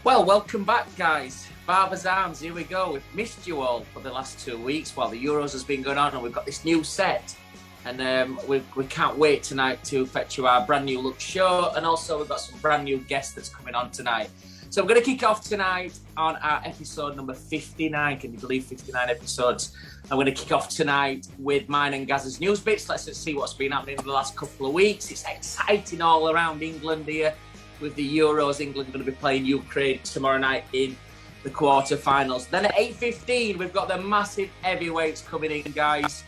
Well, welcome back, guys. Barbers Arms, here we go. We've missed you all for the last 2 weeks while the Euros has been going on, and we've got this new set. And we can't wait tonight to fetch you our brand new look show. And also, we've got some brand new guests that's coming on tonight. So we're going to kick off tonight on our episode number 59. Can you believe 59 episodes? I'm going to kick off tonight with mine and Gaz's news bits. Let's just see what's been happening in the last couple of weeks. It's exciting all around England here. With the Euros, England going to be playing Ukraine tomorrow night in the quarter-finals. Then at 8:15, we've got the massive heavyweights coming in, guys.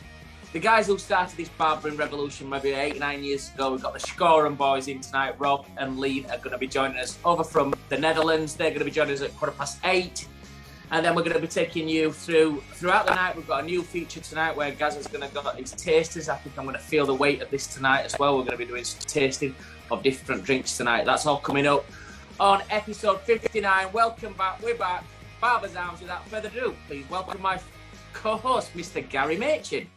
The guys who started this barbering revolution maybe 8 or 9 years ago. We've got the Schorem boys in tonight. Rob and Leen are going to be joining us over from the Netherlands. They're going to be joining us at 8:15. And then we're going to be taking you throughout the night. We've got a new feature tonight where Gaz is going to go his tasters. I think I'm going to feel the weight of this tonight as well. We're going to be doing some tasting of different drinks tonight. That's all coming up on episode 59. Welcome back. We're back. Barbers Arms. Without further ado, please welcome my co-host, Mr. Gary Machin.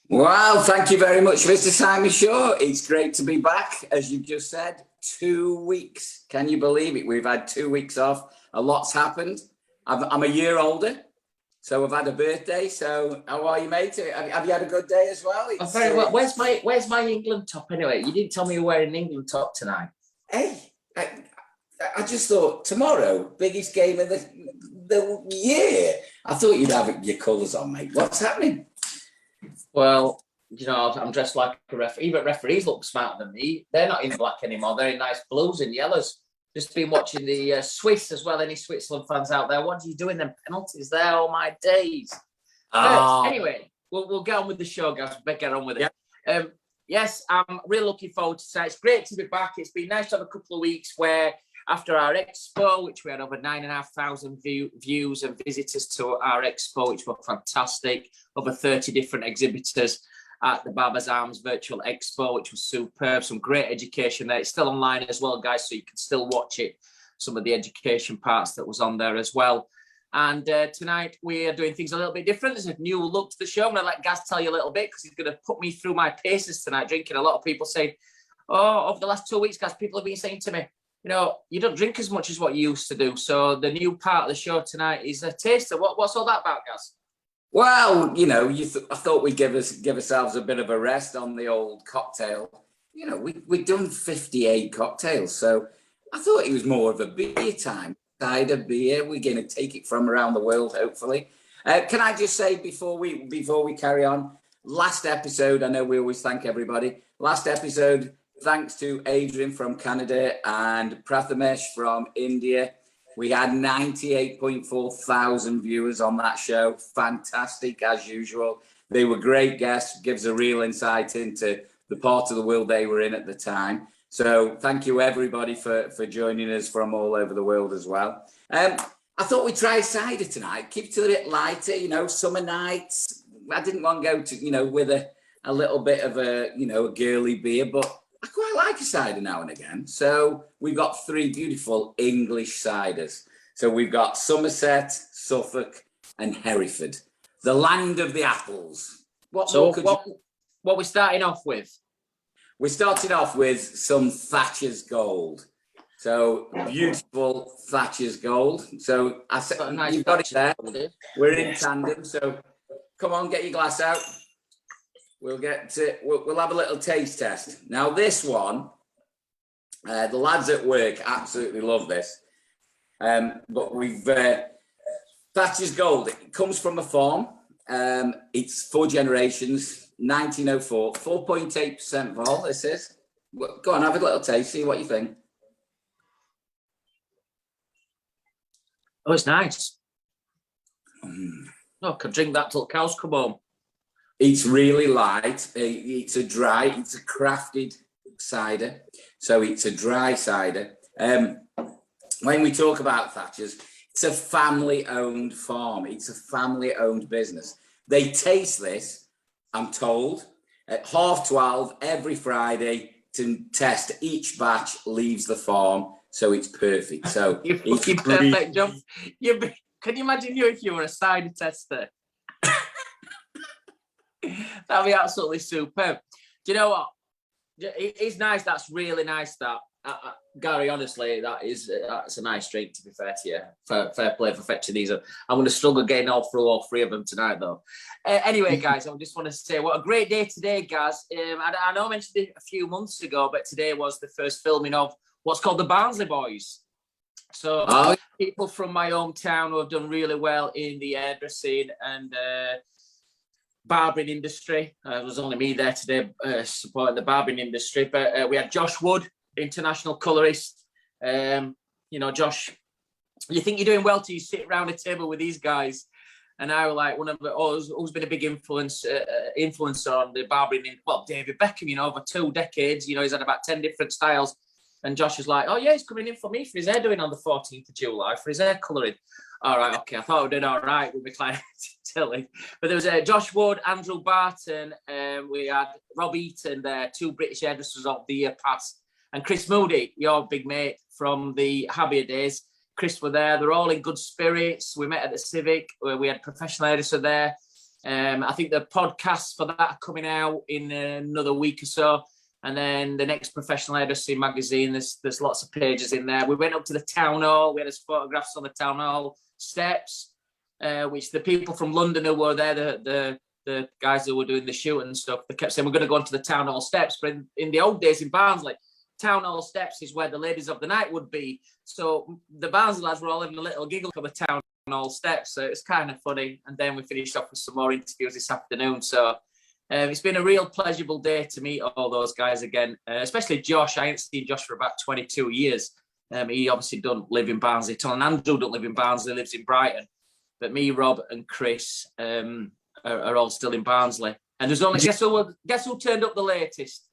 Wow, thank you very much, Mr. Simon Shaw. It's great to be back, as you just said. 2 weeks. Can you believe it? We've had 2 weeks off. A lot's happened. I'm a year older, so I've had a birthday. So how are you, mate? Have you had a good day as well? Oh, very well. Where's my England top anyway? You didn't tell me you were wearing an England top tonight. Hey, I just thought tomorrow, biggest game of the year. I thought you'd have your colours on, mate. What's happening? Well, you know, I'm dressed like a referee. Even referees look smarter than me. They're not in black anymore. They're in nice blues and yellows. Just been watching the Swiss as well. Any Switzerland fans out there? What are you doing? Them penalties there? All my days. Anyway, we'll get on with the show, guys. We better get on with it. Yeah. Yes, I'm really looking forward to tonight. It's great to be back. It's been nice to have a couple of weeks where after our expo, which we had over 9,500 views and visitors to our expo, which were fantastic, over 30 different exhibitors at the Barbers Arms Virtual Expo, which was superb. Some great education there. It's still online as well, guys, so you can still watch it. Some of the education parts that was on there as well. And tonight we are doing things a little bit different. There's a new look to the show. I'm going to let Gaz tell you a little bit because he's going to put me through my paces tonight, drinking. A lot of people saying, oh, over the last 2 weeks, Gaz, people have been saying to me, you know, you don't drink as much as what you used to do. So the new part of the show tonight is a taster. What's all that about, Gaz? Well, you know, I thought we'd give ourselves a bit of a rest on the old cocktail. You know, we'd done 58 cocktails, so I thought it was more of a beer time. Cider beer. We're going to take it from around the world, hopefully. Can I just say before we carry on, last episode, I know we always thank everybody. Last episode, thanks to Adrian from Canada and Prathamesh from India. We had 98.4 thousand viewers on that show. Fantastic, as usual. They were great guests. Gives a real insight into the part of the world they were in at the time. So thank you, everybody, for joining us from all over the world as well. I thought we'd try cider tonight. Keep it a bit lighter, you know, summer nights. I didn't want to go to, you know, with a little bit of a, you know, a girly beer, but I quite like a cider now and again. So we've got 3 beautiful English ciders. So we've got Somerset, Suffolk and Hereford, the land of the apples. What we're starting off with? We're starting off with some Thatcher's Gold. So beautiful Thatcher's Gold. So I said, you've got it there. We're in tandem. So come on, get your glass out. We'll have a little taste test. Now this one, the lads at work absolutely love this. But we've Thatcher's Gold. It comes from a farm. It's 4 generations. 1904, 4.8% vol. This is. Go on, have a little taste. See what you think. Oh, it's nice. Oh, I could drink that till cows come home. It's really light. It's a crafted cider. So it's a dry cider. When we talk about Thatcher's, it's a family-owned farm. It's a family-owned business. They taste this, I'm told, at 12:30 every Friday to test each batch leaves the farm. So it's perfect. So it's perfect job. Can you imagine if you were a cider tester? That'd be absolutely superb. Do you know what? It's nice. That's really nice. That Gary, honestly, that's a nice drink, to be fair to you. Fair play for fetching these up. I'm going to struggle getting through all three of them tonight, though. Anyway, guys, I just want to say what a great day today, Gaz. I know I mentioned it a few months ago, but today was the first filming of what's called the Barnsley Boys. So people from my hometown who have done really well in the hairdressing and barbering industry. It was only me there today supporting the barbering industry, but we had Josh Wood, international colorist. Josh, you think you're doing well till you sit around a table with these guys. And I was like one of the who's been a big influencer on the barbering. Well, David Beckham, over 2 decades. He's had about 10 different styles. And Josh was like, oh yeah, he's coming in for me for his hair doing on the 14th of July for his hair colouring. All right, okay. I thought we did all right with my client Tilly. But there was Josh Wood, Andrew Barton, we had Rob Eaton there, 2 British hairdressers of the year past. And Chris Moody, your big mate from the Habia days. Chris were there. They're all in good spirits. We met at the Civic where we had a professional hairdresser there. I think the podcasts for that are coming out in another week or so. And then the next professional hairdressing magazine, there's lots of pages in there. We went up to the town hall. We had his photographs on the town hall steps, which the people from London who were there, the guys who were doing the shoot and stuff, they kept saying, we're going to go onto the town hall steps. But in the old days in Barnsley, town hall steps is where the ladies of the night would be. So the Barnsley lads were all having a little giggle for the town hall steps. So it's kind of funny. And then we finished off with some more interviews this afternoon. So it's been a real pleasurable day to meet all those guys again, especially Josh. I ain't seen Josh for about 22 years. He obviously don't live in Barnsley at all. And Andrew don't live in Barnsley, lives in Brighton. But me, Rob and Chris are all still in Barnsley. And there's only, guess who turned up the latest?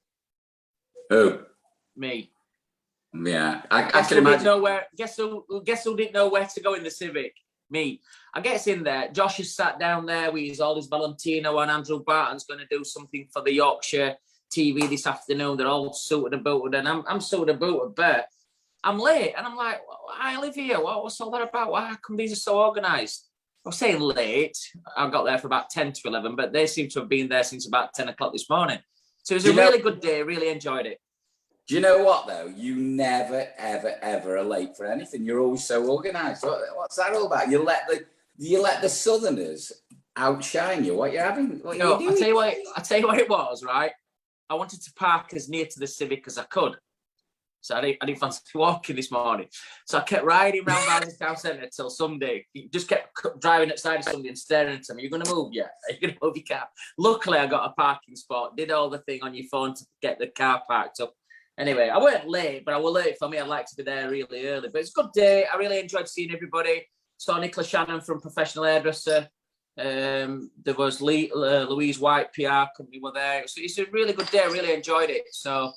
Who? Me. Yeah, I can imagine. Guess who didn't know where to go in the Civic? Me. I get in there. Josh has sat down there with all his Valentino, and Andrew Barton's going to do something for the Yorkshire TV this afternoon. They're all suited and booted, and I'm suited and booted, but I'm late. And I'm like, I live here. What's all that about? Why come these are so organised? I was saying late. I got there for about 10 to 11, but they seem to have been there since about 10 o'clock this morning. So it was a really good day. Really enjoyed it. Do you know what, though? You never, ever, ever are late for anything. You're always so organised. What's that all about? You let the Southerners outshine you. What you having? What you doing? I tell you what it was, right? I wanted to park as near to the Civic as I could. So I didn't fancy walking this morning. So I kept riding around Barnsley Town Centre till Sunday. Just kept driving outside of somebody and staring at him. Are you going to move yet? Are you going to move your car? Luckily, I got a parking spot. Did all the thing on your phone to get the car parked up. Anyway, I weren't late, but I was late for me. I'd like to be there really early. But it's a good day. I really enjoyed seeing everybody. Saw Nicola Shannon from Professional Hairdresser. There was Louise White, PR company were there. So it's a really good day. I really enjoyed it. So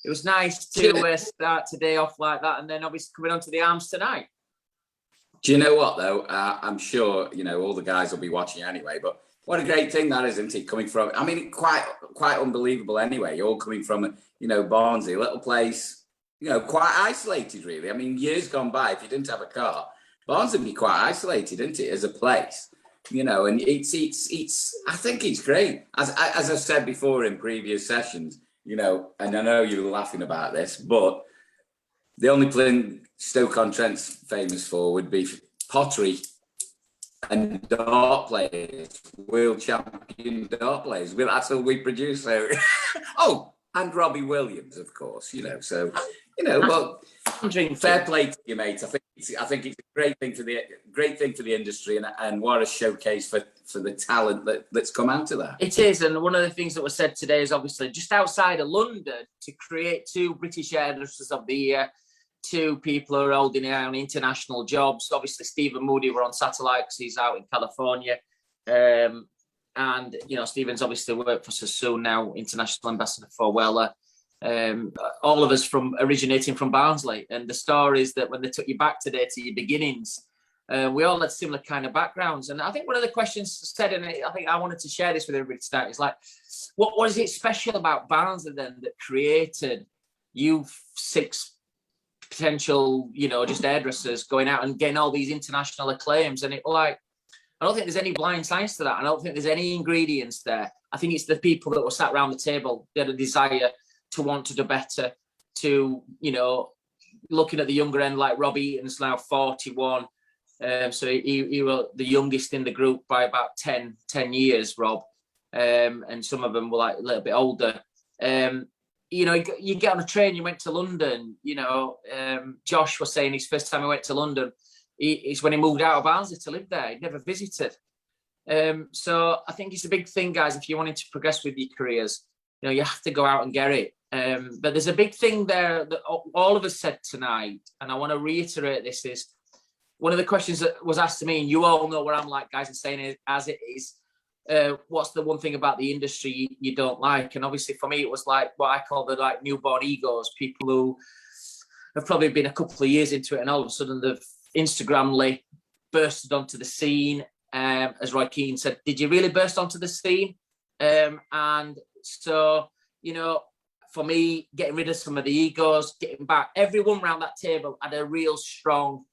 it was nice to start today off like that. And then obviously coming on to the arms tonight. Do you know what, though? I'm sure, all the guys will be watching anyway. But what a great thing that is, isn't it? Coming from, I mean, quite unbelievable anyway. You're all coming from, Barnsley, a little place, quite isolated, really. I mean, years gone by, if you didn't have a car, Barnsley would be quite isolated, isn't it, as a place? And it's. I think it's great. As I've said before in previous sessions, and I know you're laughing about this, but the only thing Stoke-on-Trent's famous for would be pottery and dart players, world champion dart players. Well, that's all we produce. So, and Robbie Williams, of course. So, well, fair play to you, mate. I think it's a great thing for the industry, and what a showcase for the talent that's come out of that. It is, and one of the things that was said today is obviously just outside of London to create 2 British hairdressers of the year. 2 people who are holding down international jobs. Obviously, Stephen Moody were on satellite because he's out in California. And, Stephen's obviously worked for Sassoon now, international ambassador for Weller. All of us originating from Barnsley. And the story is that when they took you back today to your beginnings, we all had similar kind of backgrounds. And I think one of the questions said, and I think I wanted to share this with everybody tonight, is like, what is it special about Barnsley then that created you 6 potential, just hairdressers going out and getting all these international acclaims? And I don't think there's any blind science to that. I don't think there's any ingredients there. I think it's the people that were sat around the table. They had a desire to want to do better, to, looking at the younger end, like Rob Eaton's now 41. So he was the youngest in the group by about 10 years, Rob. And some of them were like a little bit older. You know, you get on a train, you went to London, you know, Josh was saying his first time he went to London, it's when he moved out of Barnsley to live there. He'd never visited. So I think it's a big thing, guys, if you wanted to progress with your careers, you know, you have to go out and get it. But there's a big thing there that all of us said tonight, and I want to reiterate this, is one of the questions that was asked to me, and you all know what I'm like, guys, and saying it as it is, what's the one thing about the industry you don't like? And obviously for me, it was like what I call the like newborn egos, people who have probably been a couple of years into it and all of a sudden they've Instagramly bursted onto the scene. As Roy Keane said, did you really burst onto the scene? And so, you know, for me, getting rid of some of the egos, getting back, everyone around that table had a real strong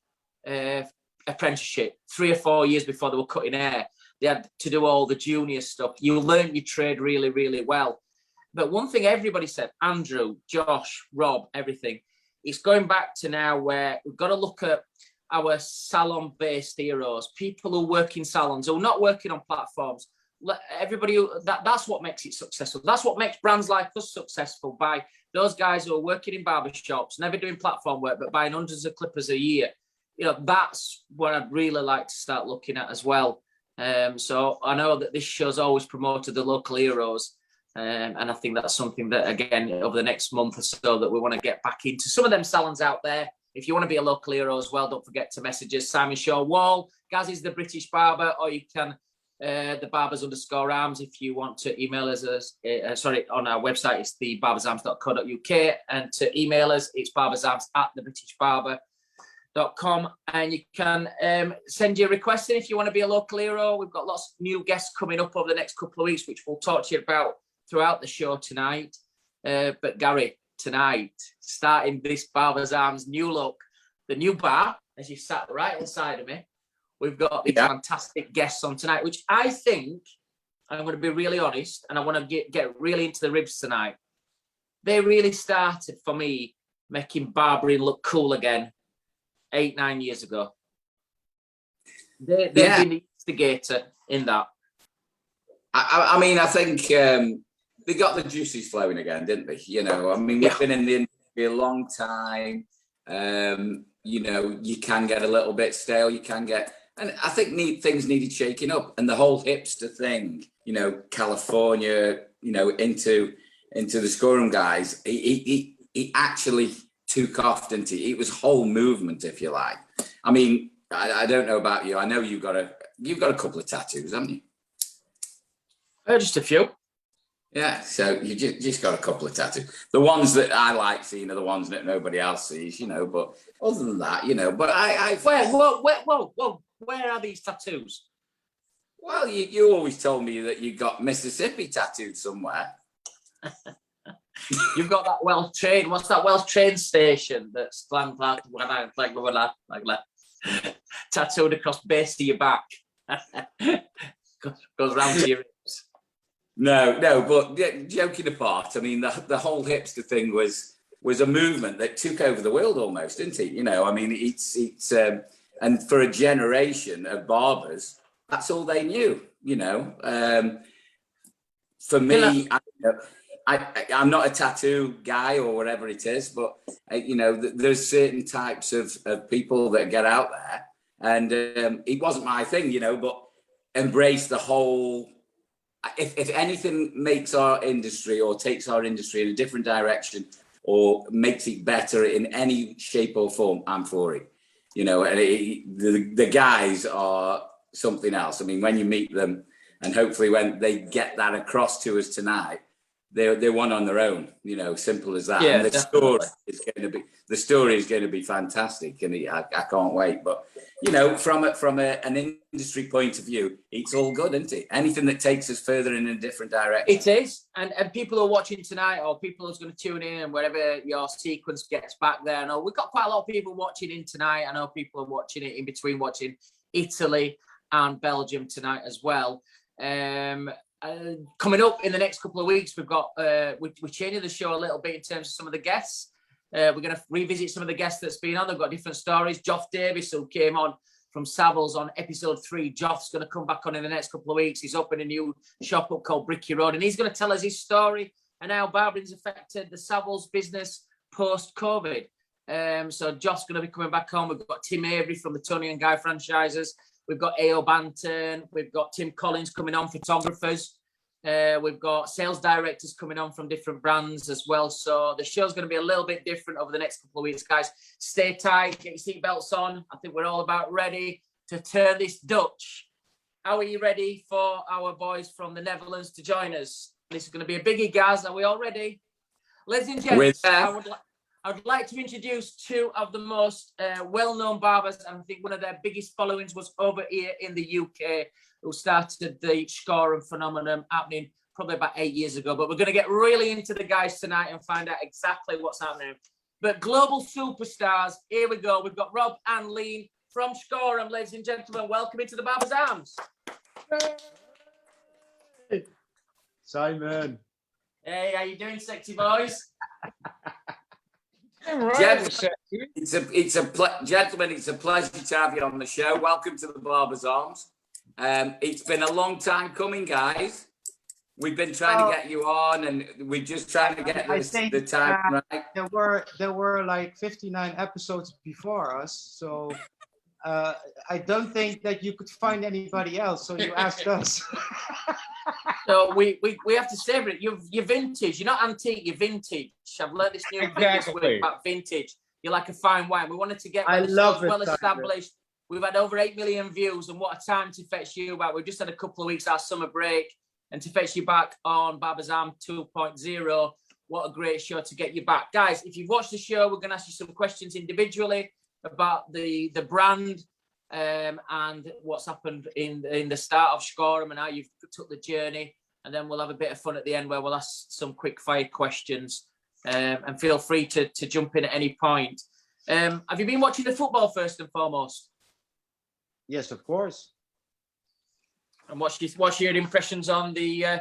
apprenticeship 3 or 4 years before they were cutting hair. They had to do all the junior stuff. You learn your trade really, really well. But one thing everybody said, Andrew, Josh, Rob, everything, it's going back to now where we've got to look at our salon-based heroes, people who work in salons, who are not working on platforms. Everybody, that's what makes it successful. That's what makes brands like us successful, by those guys who are working in barber shops, never doing platform work, but buying hundreds of clippers a year. You know, that's what I'd really like to start looking at as well. So I know that this show's always promoted the local heroes. And I think that's something that, again, over the next month or so, that we want to get back into. Some of them salons out there, if you want to be a local hero as well, don't forget to message us. Simon Shaw Wahl, Gaz is the British Barber, or you can, the Barbers_arms, if you want to email us, on our website, it's thebarbersarms.co.uk, and to email us, it's barbersarms@thebritishbarber.com, and you can send your requests in if you want to be a local hero. We've got lots of new guests coming up over the next couple of weeks, which we'll talk to you about throughout the show tonight. But Gary, tonight, starting this Barbers Arms new look, the new bar, as you sat right inside of me, we've got these fantastic guests on tonight, which I think, I'm going to be really honest, and I want to get really into the ribs tonight. They really started, for me, making barbering look cool again 8-9 years ago. They've been the instigator in that. I mean, I think they got the juices flowing again, didn't they? You know, I mean, we've been in the industry a long time. You know, you can get a little bit stale. You can get, and I think things needed shaking up. And the whole hipster thing, you know, California, you know, into the Schorem guys, he actually took off, didn't he? It was a whole movement, if you like. I mean, I don't know about you. I know you've got a couple of tattoos, haven't you? Just a few. Yeah, so you just got a couple of tattoos. The ones that I like seeing are the ones that nobody else sees, you know. But other than that, you know, but where are these tattoos? Well, you always told me that you got Mississippi tattooed somewhere. You've got that Welsh train. What's that Welsh train station that's like tattooed across the base of your back? Goes round to your hips. No, but joking apart, I mean, the whole hipster thing was a movement that took over the world almost, didn't it? You know, I mean, it's and for a generation of barbers, that's all they knew, you know. For me, I'm not a tattoo guy or whatever it is, but you know, there's certain types of people that get out there, and it wasn't my thing, you know, but embrace the whole. If anything makes our industry or takes our industry in a different direction or makes it better in any shape or form, I'm for it. You know, and the guys are something else. I mean, when you meet them, and hopefully when they get that across to us tonight, they're one on their own. You know, simple as that. Yeah, and the definitely. story is going to be fantastic, and I can't wait. But you know, from an industry point of view, it's all good, isn't it? Anything that takes us further in a different direction. It is, and people who are watching tonight, or people who's going to tune in, and wherever your sequence gets back there. I know we've got quite a lot of people watching in tonight. I know people are watching it in between, watching Italy and Belgium tonight as well. Coming up in the next couple of weeks, we've got we're changing the show a little bit in terms of some of the guests. We're going to revisit some of the guests that's been on. They've got different stories. Geoff Davis, who came on from Savills on episode 3. Geoff's going to come back on in the next couple of weeks. He's opening a new shop up called Bricky Road, and he's going to tell us his story and how barbering's affected the Savills business post-COVID. So Geoff's going to be coming back home. We've got Tim Avery from the Tony and Guy franchises. We've got A.O. Banton. We've got Tim Collins coming on, photographers. We've got sales directors coming on from different brands as well. So the show's going to be a little bit different over the next couple of weeks, guys. Stay tight, get your seatbelts on. I think we're all about ready to turn this Dutch. How are you ready for our boys from the Netherlands to join us? This is going to be a biggie, guys. Are we all ready? Ladies and gents, I would like to introduce 2 of the most well-known barbers, and I think one of their biggest followings was over here in the UK, who started the Schorem phenomenon happening probably about 8 years ago. But we're going to get really into the guys tonight and find out exactly what's happening. But global superstars, here we go. We've got Rob and Leen from Schorem, ladies and gentlemen. Welcome into the Barbers' Arms. Hey. Simon. Hey, how you doing, sexy boys? Gentlemen, it's a pleasure to have you on the show. Welcome to the Barbers' Arms. It's been a long time coming, guys. We've been trying to get you on, and we're just trying to get the time right. There were like 59 episodes before us, so I don't think that you could find anybody else. So you asked us. So we have to savor it. You're vintage. You're not antique. You're vintage. I've learned this new thing this week about vintage. You're like a fine wine. We wanted to get well established. We've had over 8 million views, and what a time to fetch you back. We've just had a couple of weeks our summer break, and to fetch you back on Barbers' Arm 2.0. What a great show to get you back, guys. If you've watched the show, we're going to ask you some questions individually about the brand. And what's happened in the start of Schorem and how you've took the journey, and then we'll have a bit of fun at the end where we'll ask some quick fire questions, and feel free to jump in at any point. Have you been watching the football first and foremost? Yes, of course. And what's your impressions on the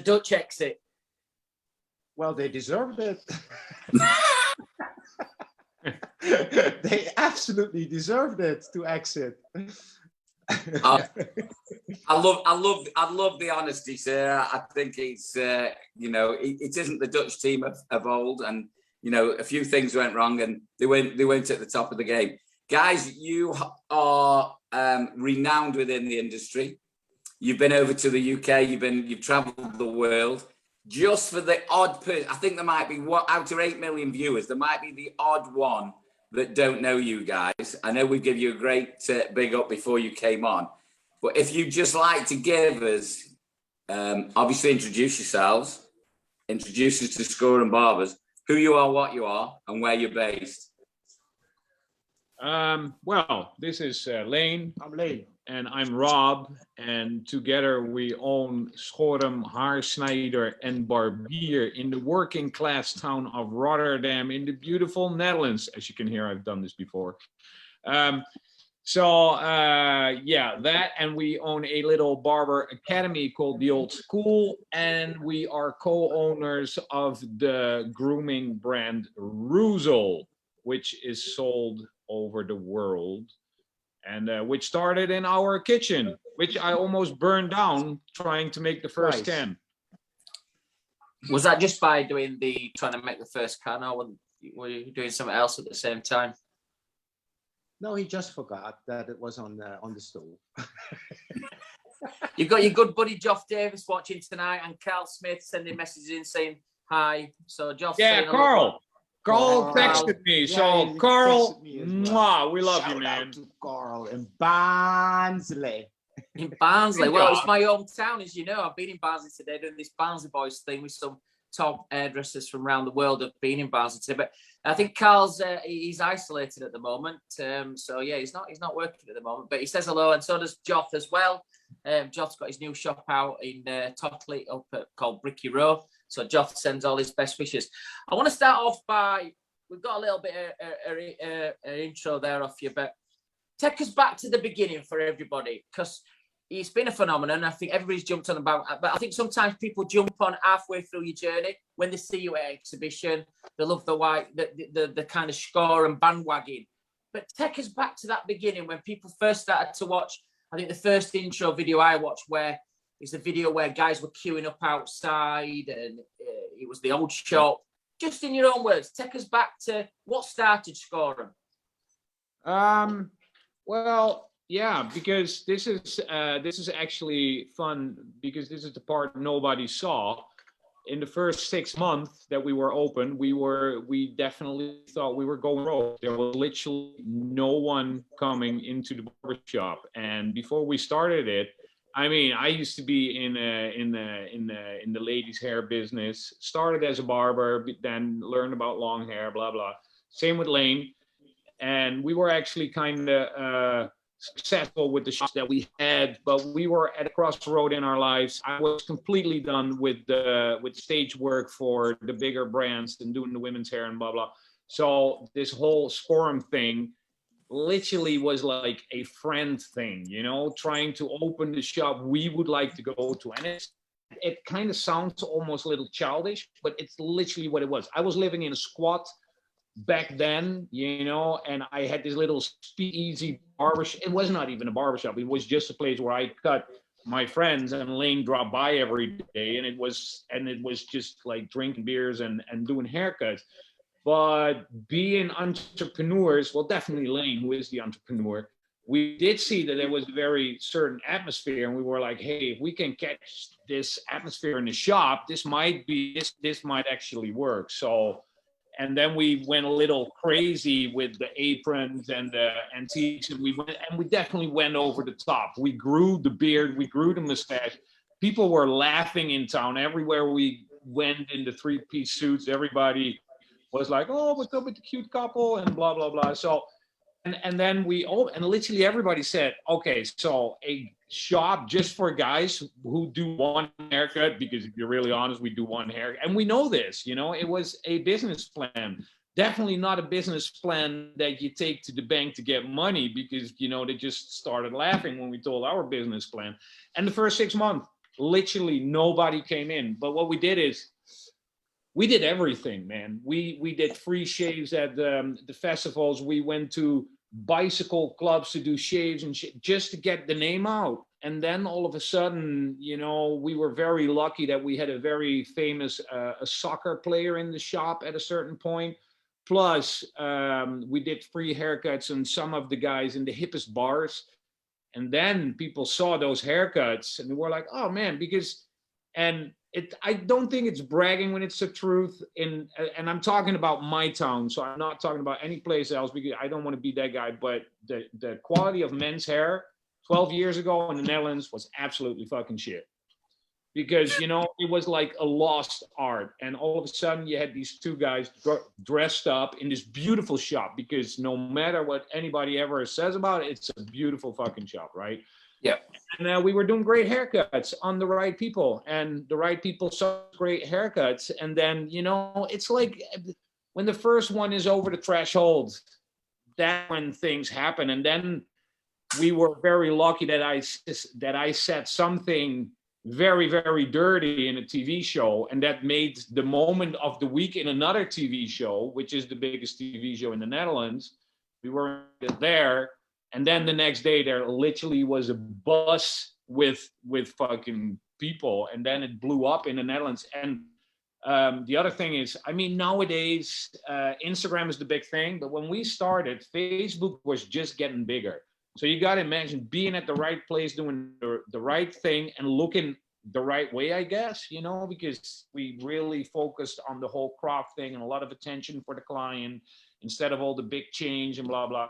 Dutch exit? Well, they deserved it. They absolutely deserved it to exit. I love the honesty, sir. I think it's it isn't the Dutch team of old, and a few things went wrong, and they went at the top of the game. Guys, you are renowned within the industry. You've been over to the UK. You've travelled the world. Just for the odd person, I think there might be out of 8 million viewers, there might be the odd one that don't know you guys. I know we give you a great big up before you came on, but if you just like to give us, obviously introduce yourselves, introduce us to Schorem Barbers, who you are, what you are, and where you're based. Well, this is Leen. I'm Leen. And I'm Rob, and together we own Schorem Hairsnijder and Barbier in the working class town of Rotterdam in the beautiful Netherlands. As you can hear, I've done this before. Yeah, that, and we own a little barber academy called The Old School, and we are co-owners of the grooming brand Rietveld, which is sold over the world. And which started in our kitchen, which I almost burned down trying to make the first can. Was that just by trying to make the first can, or were you doing something else at the same time? No, he just forgot that it was on the stove. You've got your good buddy Geoff Davis watching tonight, and Carl Smith sending messages in saying hi. So Geoff, yeah, Carl. Carl texted me, so Carl, well. we love Shout you, man. Out to Carl in Barnsley. In Barnsley, well, it's my hometown, as you know. I've been in Barnsley today doing this Barnsley Boys thing with some top hairdressers from around the world have been in Barnsley today. But I think Carl's he's isolated at the moment, so yeah, he's not working at the moment. But he says hello, and so does Geoff as well. Geoff's got his new shop out in Tottley called Bricky Row. So Geoff sends all his best wishes. I want to start off by, we've got a little bit of intro there off you, but take us back to the beginning for everybody, because it's been a phenomenon. I think everybody's jumped on about, but I think sometimes people jump on halfway through your journey when they see you at an exhibition. They love the kind of Schorem bandwagon. But take us back to that beginning when people first started to watch. I think the first intro video I watched is the video where guys were queuing up outside, and it was the old shop. Just in your own words, take us back to what started Schorem. Well, yeah, because this is actually fun, because this is the part nobody saw. In the first 6 months that we were open, we definitely thought we were going rogue. There was literally no one coming into the barber shop. And before we started it, I mean, I used to be in the ladies' hair business. Started as a barber, then learned about long hair, blah blah. Same with Leen, and we were actually kind of successful with the shops that we had, but we were at a crossroad in our lives. I was completely done with stage work for the bigger brands and doing the women's hair and blah blah. So this whole Schorem thing literally was like a friend thing, you know, trying to open the shop we would like to go to. And it kind of sounds almost a little childish, but it's literally what it was. I was living in a squat back then, you know, and I had this little speakeasy barbershop. It was not even a barbershop. It was just a place where I cut my friends, and Leen dropped by every day, and it was just like drinking beers and doing haircuts. But being entrepreneurs, well, definitely Leen, who is the entrepreneur, we did see that there was a very certain atmosphere, and we were like, hey, if we can catch this atmosphere in the shop, this might actually work. So, and then we went a little crazy with the aprons and the antiques, and we definitely went over the top. We grew the beard, we grew the mustache. People were laughing in town everywhere we went in the three-piece suits. Everybody was like, oh, what's up with the cute couple and blah, blah, blah. So, and then and literally everybody said, okay, so a shop just for guys who do one haircut, because if you're really honest, we do one hair. And we know this, you know, it was a business plan. Definitely not a business plan that you take to the bank to get money, because, you know, they just started laughing when we told our business plan. And the first 6 months, literally nobody came in. But what we did is, we did everything, man. We did free shaves at the festivals. We went to bicycle clubs to do shaves and just to get the name out. And then all of a sudden, you know, we were very lucky that we had a very famous a soccer player in the shop at a certain point. Plus, we did free haircuts on some of the guys in the hippest bars. And then people saw those haircuts and they were like, oh man, I don't think it's bragging when it's the truth. And I'm talking about my town, so I'm not talking about any place else, because I don't want to be that guy. But the quality of men's hair 12 years ago in the Netherlands was absolutely fucking shit. Because, you know, it was like a lost art. And all of a sudden you had these two guys dressed up in this beautiful shop, because no matter what anybody ever says about it, it's a beautiful fucking shop, right? Yeah. And we were doing great haircuts on the right people, and the right people saw great haircuts. And then, you know, it's like when the first one is over the threshold, that's when things happen. And then we were very lucky that I said something very, very dirty in a TV show, and that made the moment of the week in another TV show, which is the biggest TV show in the Netherlands. We were there. And then the next day, there literally was a bus with fucking people, and then it blew up in the Netherlands. And the other thing is, I mean, nowadays Instagram is the big thing, but when we started, Facebook was just getting bigger. So you got to imagine being at the right place, doing the right thing, and looking the right way, I guess, you know, because we really focused on the whole craft thing and a lot of attention for the client instead of all the big change and blah blah.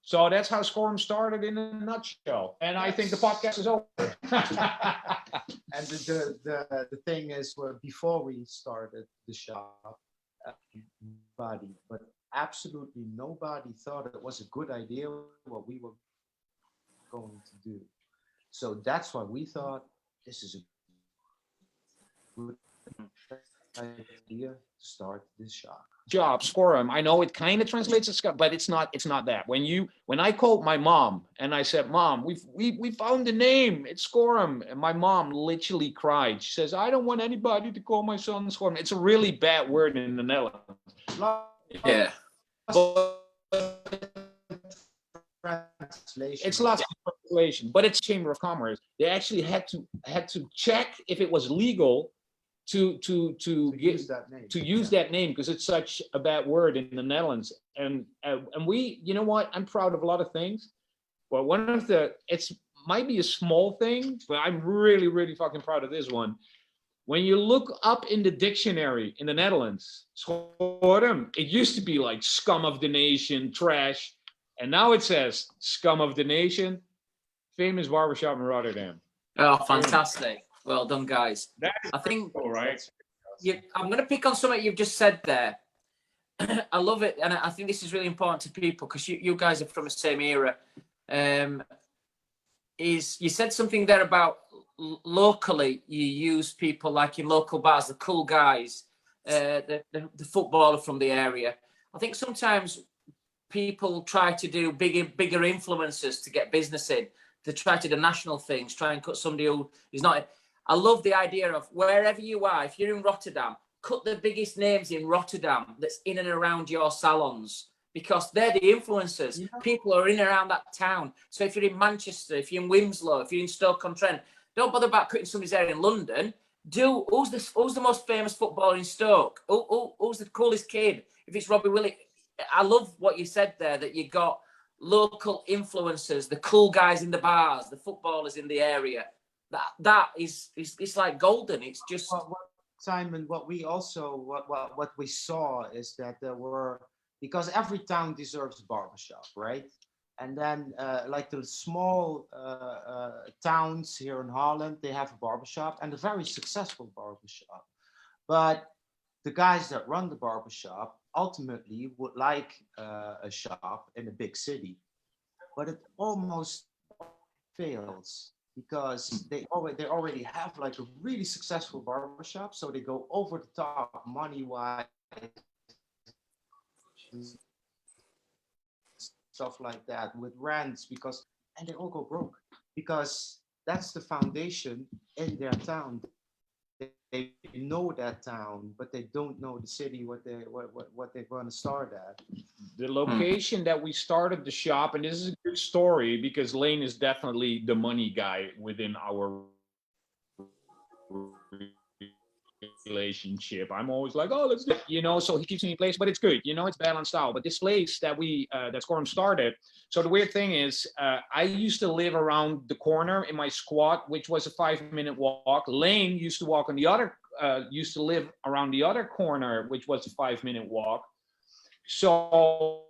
So that's how Schorem started in a nutshell. And I think the podcast is over. And the thing is, before we started the shop, absolutely nobody thought it was a good idea what we were going to do. So that's why we thought this is a good idea to start this shop. job, Schorem. I know it kind of translates as scum, but it's not that. When I called my mom and I said, Mom, we found the name, it's Schorem. And my mom literally cried. She says, I don't want anybody to call my son Schorem. It's a really bad word in the Netherlands. Yeah. It's lost in translation, but it's Chamber of Commerce. They actually had to check if it was legal to use that name because it's such a bad word in the Netherlands. And we, you know what? I'm proud of a lot of things, but one of it's might be a small thing, but I'm really, really fucking proud of this one. When you look up in the dictionary in the Netherlands, Schorem, it used to be like scum of the nation, trash. And now it says scum of the nation, famous barbershop in Rotterdam. Oh, fantastic. Well done, guys. I think, all right. I'm going to pick on something you've just said there. I love it. And I think this is really important to people because you guys are from the same era. You said something there about locally, you use people like in local bars, the cool guys, the footballer from the area. I think sometimes people try to do bigger influencers to get business in. They try to do national things, try and cut somebody who is not. I love the idea of wherever you are, if you're in Rotterdam, cut the biggest names in Rotterdam that's in and around your salons because they're the influencers. Yeah. People are in and around that town. So if you're in Manchester, if you're in Winslow, if you're in Stoke-on-Trent, don't bother about cutting somebody's hair in London. Who's the most famous footballer in Stoke? Who's the coolest kid? If it's Robbie Williams. I love what you said there, that you got local influencers, the cool guys in the bars, the footballers in the area. That is it's like golden. It's just Simon, what we saw is that there were, because every town deserves a barbershop, right? And then like the small towns here in Holland, they have a barbershop and a very successful barbershop. But the guys that run the barbershop ultimately would like a shop in a big city, but it almost fails because they already have like a really successful barbershop, so they go over the top money-wise, stuff like that with rents, and they all go broke because that's the foundation in their town. They know that town, but they don't know the city, what they're going to start at. The location that we started the shop, and this is a good story because Leen is definitely the money guy within our relationship. I'm always like, oh, let's do it, so he keeps me in place, but it's good, it's balanced out. But this place that that Schorem started, so the weird thing is, I used to live around the corner in my squat, which was a 5-minute walk. Leen used to walk on the other, used to live around the other corner, which was a 5-minute walk. So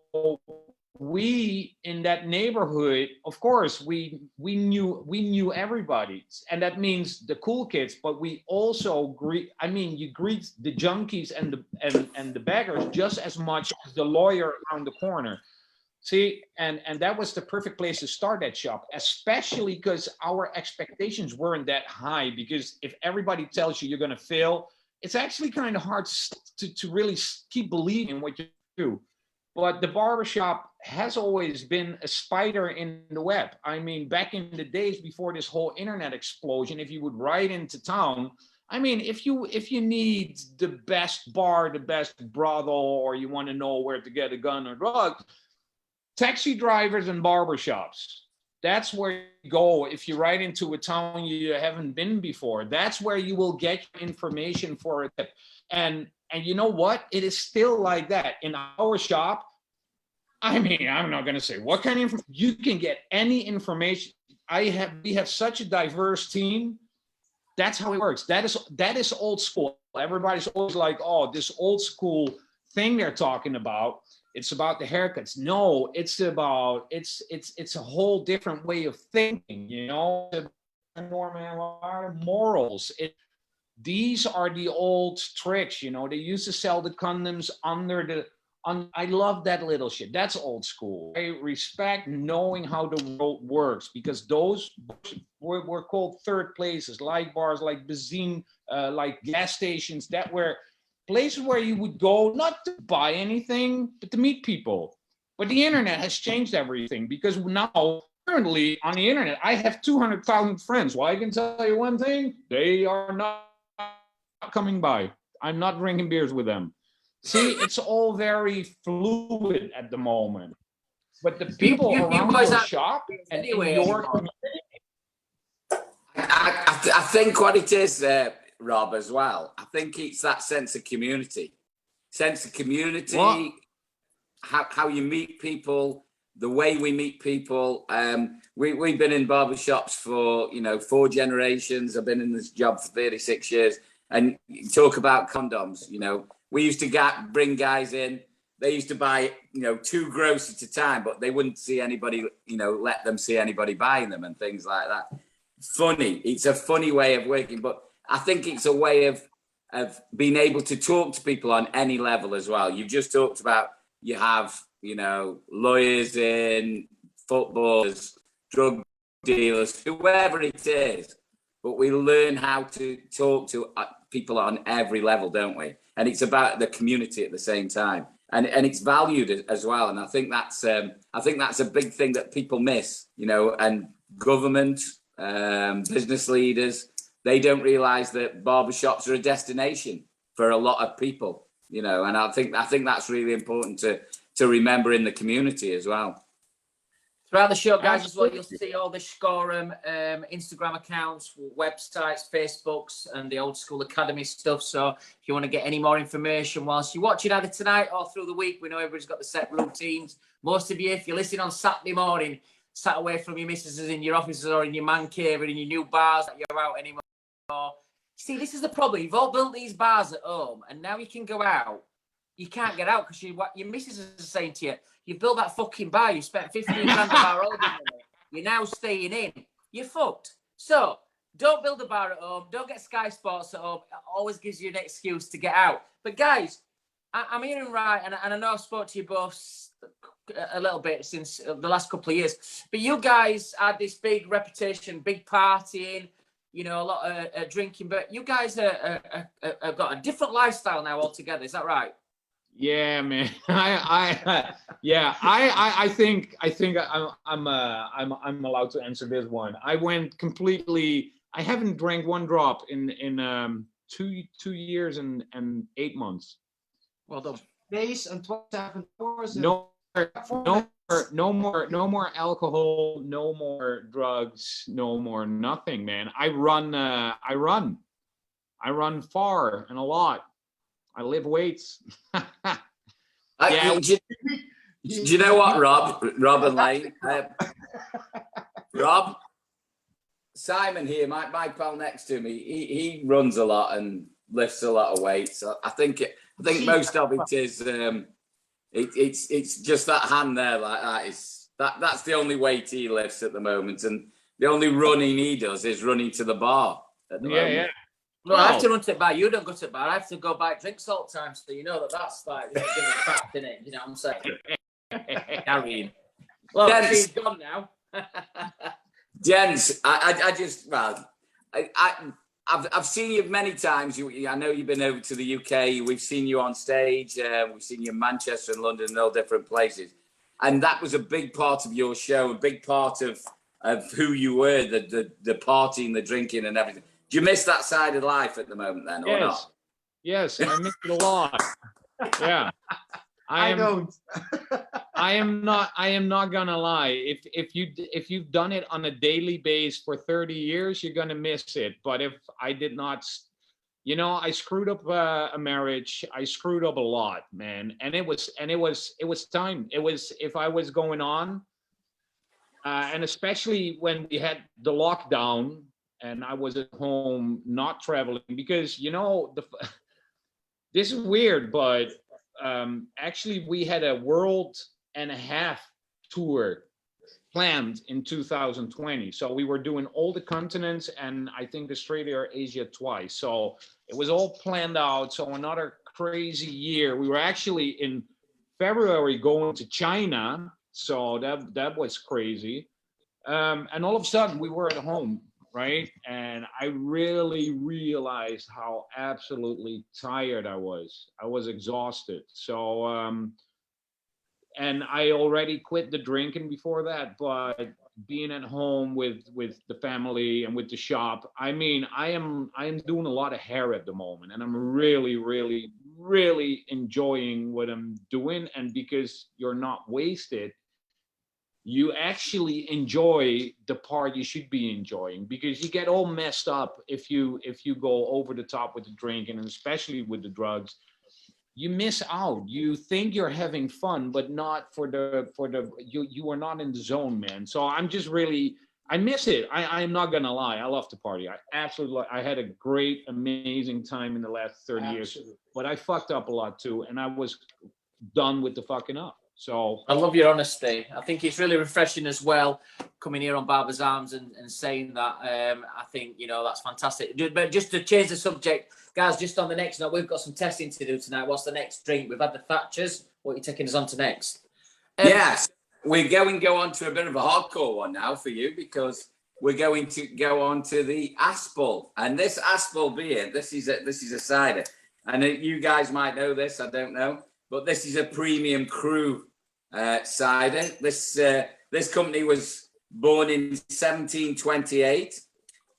we in that neighborhood, of course, we knew everybody, and that means the cool kids. But we also you greet the junkies and the beggars just as much as the lawyer around the corner. See, and that was the perfect place to start that shop, especially because our expectations weren't that high. Because if everybody tells you you're going to fail, it's actually kind of hard to really keep believing what you do. But the barbershop has always been a spider in the web. I mean, back in the days before this whole internet explosion, if you would ride into town, I mean, if you need the best bar, the best brothel, or you want to know where to get a gun or drug, taxi drivers and barbershops. That's where you go if you ride into a town you haven't been before. That's where you will get information for a tip. And you know what? It is still like that. In our shop, I mean, I'm not going to say what kind of information. You can get any information. We have such a diverse team. That's how it works. That is old school. Everybody's always like, oh, this old school thing they're talking about. It's about the haircuts. No, it's about it's a whole different way of thinking. Normal morals. These are the old tricks, they used to sell the condoms under I love that little shit. That's old school. I respect knowing how the world works because those were called third places, like bars, like Bazine, like gas stations that were places where you would go not to buy anything, but to meet people. But the internet has changed everything, because now, currently on the internet, I have 200,000 friends. Well, I can tell you one thing, they are not coming by. I'm not drinking beers with them. See, it's all very fluid at the moment. But the people around your shop and in your community. I think what it is, Rob, as well, I think it's that sense of community. Sense of community, how you meet people, the way we meet people. We've been in barbershops for, 4 generations. I've been in this job for 36 years. And you talk about condoms, we used to bring guys in. They used to buy, 2 gross at a time, but they wouldn't see anybody, let them see anybody buying them and things like that. Funny. It's a funny way of working, but I think it's a way of being able to talk to people on any level as well. You've just talked about, you have, lawyers in, footballers, drug dealers, whoever it is. But we learn how to talk to people on every level, don't we? And it's about the community at the same time, and it's valued as well. And I think that's a big thing that people miss, and government, business leaders, they don't realise that barbershops are a destination for a lot of people, and I think that's really important to remember in the community as well. Throughout the show, guys, as well, you'll see all the Schorem Instagram accounts, websites, Facebooks, and the Old School Academy stuff. So if you want to get any more information whilst you're watching either tonight or through the week, we know everybody's got the set routines. Most of you, if you're listening on Saturday morning, sat away from your missuses in your offices or in your man cave or in your new bars that you're out anymore. See, this is the problem. You've all built these bars at home, and now you can go out. You can't get out because your missus is saying to you, you've built that fucking bar, you spent 15 grand of our old money, you're now staying in. You're fucked. So don't build a bar at home. Don't get Sky Sports at home. It always gives you an excuse to get out. But guys, I'm hearing right, and I know I've spoke to you both a little bit since the last couple of years, but you guys had this big reputation, big partying, a lot of drinking, but you guys have got a different lifestyle now altogether. Is that right? Yeah, man. I think I'm allowed to answer this one. I went completely. I haven't drank one drop in 2 years and 8 months. Well done. Days and 27 hours. No more alcohol. No more drugs. No more nothing, man. I run far and a lot. I lift weights. Yeah. Do you know what, Rob and Leen? Rob, Simon here, my pal next to me, he runs a lot and lifts a lot of weights. So I think most of it is it's just that hand there like that. That's the only weight he lifts at the moment, and the only running he does is running to the bar at the moment. Yeah. Well, I have to run to the bar. You don't go to the bar. I have to go buy drinks all the time. So you know that's like fact, isn't it? You know what I'm saying? Carrying. Well, he's gone now. Gents, I've seen you many times. I know you've been over to the UK. We've seen you on stage. We've seen you in Manchester and London and all different places. And that was a big part of your show, a big part of who you were, the partying, the drinking and everything. Do you miss that side of life at the moment then, or not? Yes, I miss it a lot. Yeah. I don't. I am not gonna lie. If you've done it on a daily basis for 30 years, you're gonna miss it. But if I did not, I screwed up a marriage. I screwed up a lot, man. And it was time. It was, if I was going on, and especially when we had the lockdown and I was at home not traveling, because this is weird, but actually we had a world and a half tour planned in 2020. So we were doing all the continents and I think Australia or Asia twice. So it was all planned out. So another crazy year. We were actually in February going to China. So that was crazy. And all of a sudden we were at home right? And I really realized how absolutely tired I was. I was exhausted. So, and I already quit the drinking before that, but being at home with the family and with the shop, I mean, I am doing a lot of hair at the moment, and I'm really, really, really enjoying what I'm doing. And because you're not wasted, you actually enjoy the part you should be enjoying, because you get all messed up if you go over the top with the drinking, and especially with the drugs. You miss out. You think you're having fun, but not for the you are not in the zone, man. So I'm just really, I miss it. I'm not gonna lie. I love to party. I absolutely, I had a great, amazing time in the last 30 years, but I fucked up a lot too, and I was done with the fucking up. So I love your honesty. I think it's really refreshing as well, coming here on Barbers Arms and saying that. I think, you know, that's fantastic. But just to change the subject, guys, just on the next note, we've got some testing to do tonight. What's the next drink? We've had the Thatchers. What are you taking us on to next? Yes, we're going to go on to a bit of a hardcore one now for you, because we're going to go on to the Aspel. And this Aspel beer, this is a cider. And you guys might know this, I don't know. But this is a premium crew cider. This company was born in 1728.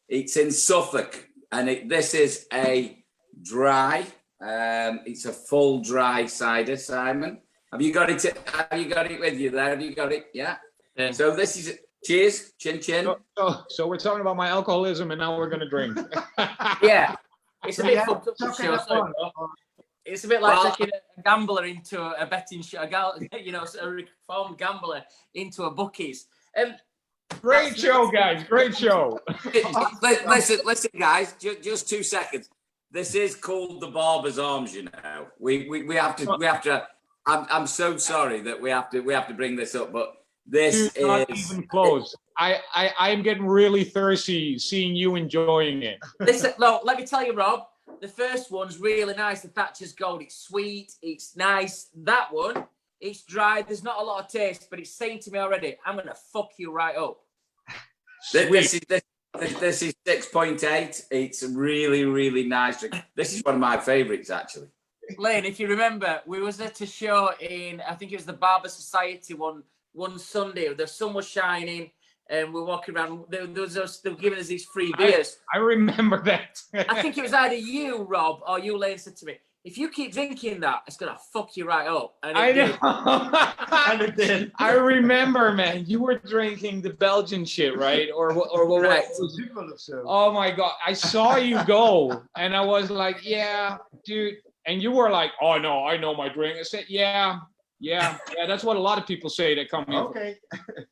It's in Suffolk, and this is a dry. It's a full dry cider. Simon, have you got it? Have you got it with you there? Have you got it? Yeah. So this is cheers, chin chin. So we're talking about my alcoholism, and now we're gonna drink. Yeah, it's a bit Yeah, fucked up. it's okay, Show, that's fine. it's a bit like taking a gambler into a betting show, you know, a reformed gambler into a bookies. Great show, guys. Great show. Listen, guys. Just 2 seconds. This is called the Barber's Arms. You know, we have to. I'm so sorry that we have to bring this up, but this Dude, not is even close. I'm getting really thirsty seeing you enjoying it. Listen, no, let me tell you, Rob. The first one's really nice. The Thatcher's Gold. It's sweet. It's nice. That one, it's dry. There's not a lot of taste, but it's saying to me already, I'm gonna fuck you right up. this is 6.8. It's a really, really nice drink. This is one of my favourites, actually. Leen, if you remember, we was at a show in, I think it was the Barber Society one Sunday. The sun was shining, and we're walking around. They were giving us these free beers. I remember that. I think it was either you, Rob, or you, Leen, said to me, if you keep drinking that, it's gonna fuck you right up. And I know. And it did. I remember, man. You were drinking the Belgian shit, right? Or what? Right. Oh my god! I saw you go, and I was like, "Yeah, dude." And you were like, "Oh no, I know my drink." I said, "Yeah." That's what a lot of people say that come here. Okay.